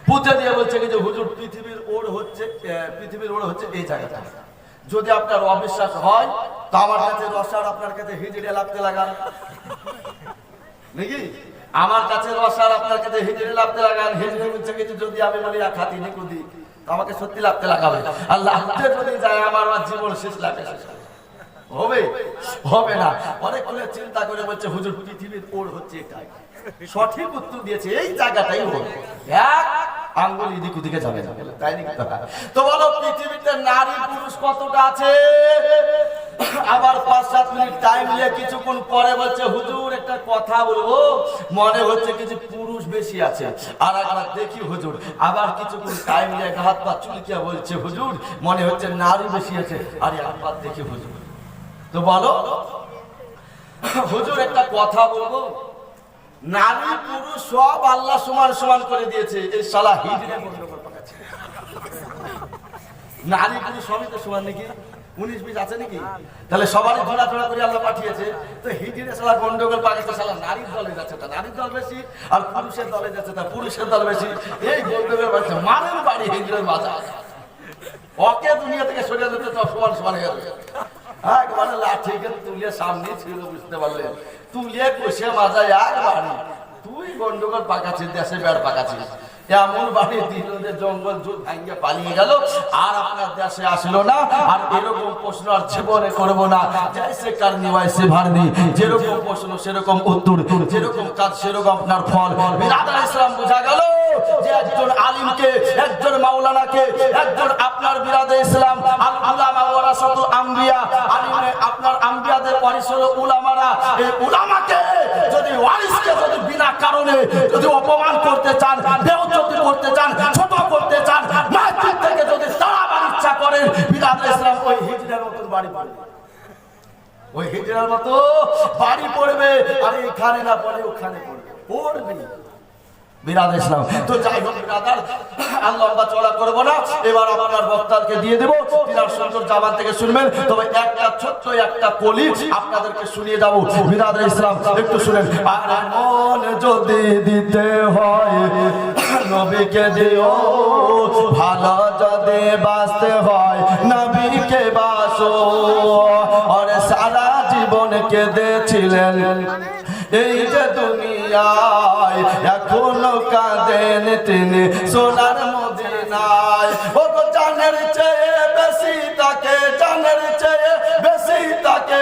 পুঁতে দিয়ে বলছে কি যে হুজুর পৃথিবীর ওর হচ্ছে এই জায়গাটা। যদি আপনার অবিশ্বাস হয় তো আমার কাছে রসার আপনার কাছে হিজড়ে লাগতে লাগান নাকি? আমার কাছে রসার আপনার কাছে হিজড়ে লাগতে লাগান। হিজড়ে বলছে কি যদি আমি বলি এক হাতি নিকুদি আমাকে সত্যি লাগতে লাগাবে, আর লাগতে যদি যায় আমার জীবন শেষ লাগে, হবে হবে না। অনেকগুলো চিন্তা করে বলছে হুজুর পৃথিবীর ওর হচ্ছে এটাই। সঠিক উত্তর দিয়েছে এই জায়গাটাই হবে, এক আঙ্গুল এদিক ওদিকে যাবে না, তাই নাকি? তো বলো পৃথিবীতে নারী পুরুষ কতটা আছে? আবার 5-7 মিনিট টাইম নিয়ে কিছুক্ষণ পরে বলছে হুজুর একটা কথা বলবো, মনে হচ্ছে কিছু পুরুষ বেশি আছে। আর একবার দেখি হুজুর, আবার কিছুক্ষণ টাইম নিয়ে হাত পা চুলকে বলছে হুজুর মনে হচ্ছে নারী বেশি আছে, আর একবার দেখি হুজুর। তো বলো হুজুর একটা কথা বলবো, নারী পুরুষ সব আল্লাহ সমান সমান করে দিয়েছে, এই শালা হিজড়ে গন্ডগোল পাকাচ্ছে। নারী পুরুষ সবই তো সমান নাকি? 19-20 আছে নাকি? তাহলে সবারই ধরা ধরা করে আল্লাহ পাঠিয়েছে। তো হিজড়ে শালা গন্ডগোল পাকাচ্ছে, শালা নারীর দলে যাচ্ছে তা নারীর দল বেশি, আর পুরুষের দলে যাচ্ছে তা পুরুষের দল বেশি। এই গন্ডগোল পাচ্ছে মারের বাড়ি হিজড়ের বাজার, ওকে দুনিয়া থেকে সরিয়ে দিতে তো সমান সমান হয়ে যাবে। একবারে লাঠিকে তুলে সামনে ছিল, বুঝতে পারলেন? তুলে কষে মাজায় একবারে তুই গন্ডগোল পাকাচ্ছিস, দেশে বেড় পাকাচ্ছিস। এমন বাড়ি দিল যে জঙ্গল জুট ভাঙিয়ে পালিয়ে গেল, আর আপনার দেশে আসলো না। আর এরকম প্রশ্ন আর জীবনে করবো না। জৈসে করনি ওয়াইসে ভরনি, যেরকম প্রশ্ন সেরকম উত্তর, যেরকম কাজ সেরকম আপনার ফল। বিরাদর ইসলাম বোঝা গেল যে একজন আলিমকে, একজন মাওলানাকে, একজন আপনার বিরাদে ইসলাম আল উলামা ওয়ারাসাতুল আম্বিয়া, আলিমে আপনার আম্বিয়াদের ওয়ারিস হলো উলামারা। এই উলামাকে যদি ওয়ারিসকে যদি বিনা কারণে যদি অপমান করতে চান, বেইজ্জতি করতে চান, ছোট করতে চান, মসজিদ থেকে যদি তাড়াবার ইচ্ছা করেন, বিরাদে ইসলাম ওই হিজড়ার মতো বাড়ি পড়বে, ওই হিজড়ার মতো বাড়ি পড়বে। আর এখানে না পড়ে ওখানে পড়বে, পড়বে বিরাদ ইসলাম। তো যাই হোক বিরাদার, আর লম্বা চড়া করবো না, এবার আপনার বক্তাকে দিয়ে দেবো, তিনার সুন্দর জামান থেকে শুনবেন। তবে একটা ছোট্ট একটা কলি আপনাদেরকে শুনিয়ে যাবো। বিরাদ ইসলাম একটু শুনেন। আর মন যদি দিতে হয় নবীকে দিও, ভালো যদি যদি বাঁচতে হয় নবীকে বাসো আর সারা জীবন কেঁদেছিলেন এই যে দুনিয়ায় এখনো কাঁদেন তিনি সোনার মদিনায় ও গো জানের চেয়ে বেশি তাকে জানের চেয়ে বেশি তাকে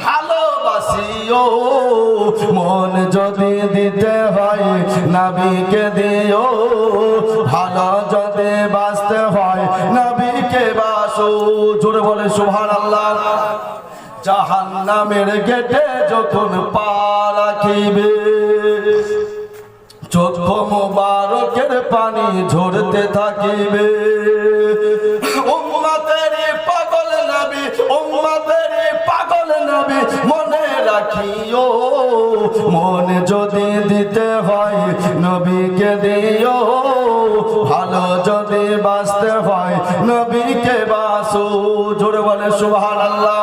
ভালোবাসিও মন যদি দিতে হয় নবীকে দিও ভালো যদি বাঁচতে হয় নবীকে বাসো জোরে বলে সুবহানাল্লাহ জাহান্নামের গেটে যখন পা রাখিবে চক্ষু মুবারকের পানি ঝরতে থাকিবে উম্মতেরই পাগল নবী উম্মতেরই পাগল নবী মনে রাখিও মন যদি দিতে হয় নবীকে দিও ভালো যদি বাঁচতে হয় নবীকে বাসো জোরে বলে সুবহানাল্লাহ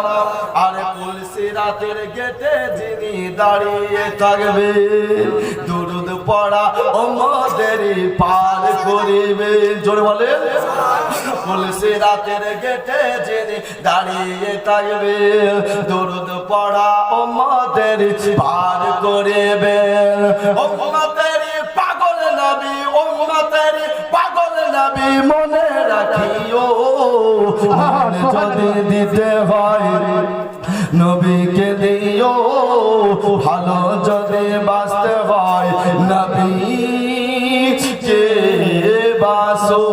আরে পুলসিরাতের গেটে যিনি দাঁড়িয়ে থাকবে দুরুদ পড়া ওমদেরই পার করিবে জোরে বলে পুলসিরাতের গেটে যিনি দাঁড়িয়ে থাকবে দুরুদ পড়া ওমদেরই পার করিবে উম্মতেরই পাগল নবী উম্মতেরই পাগল নবী মনে রাখিও মন যদি দিতে হয় নবীকে দিও ভালো যদি বাঁচতে হয় নবীকে বাসো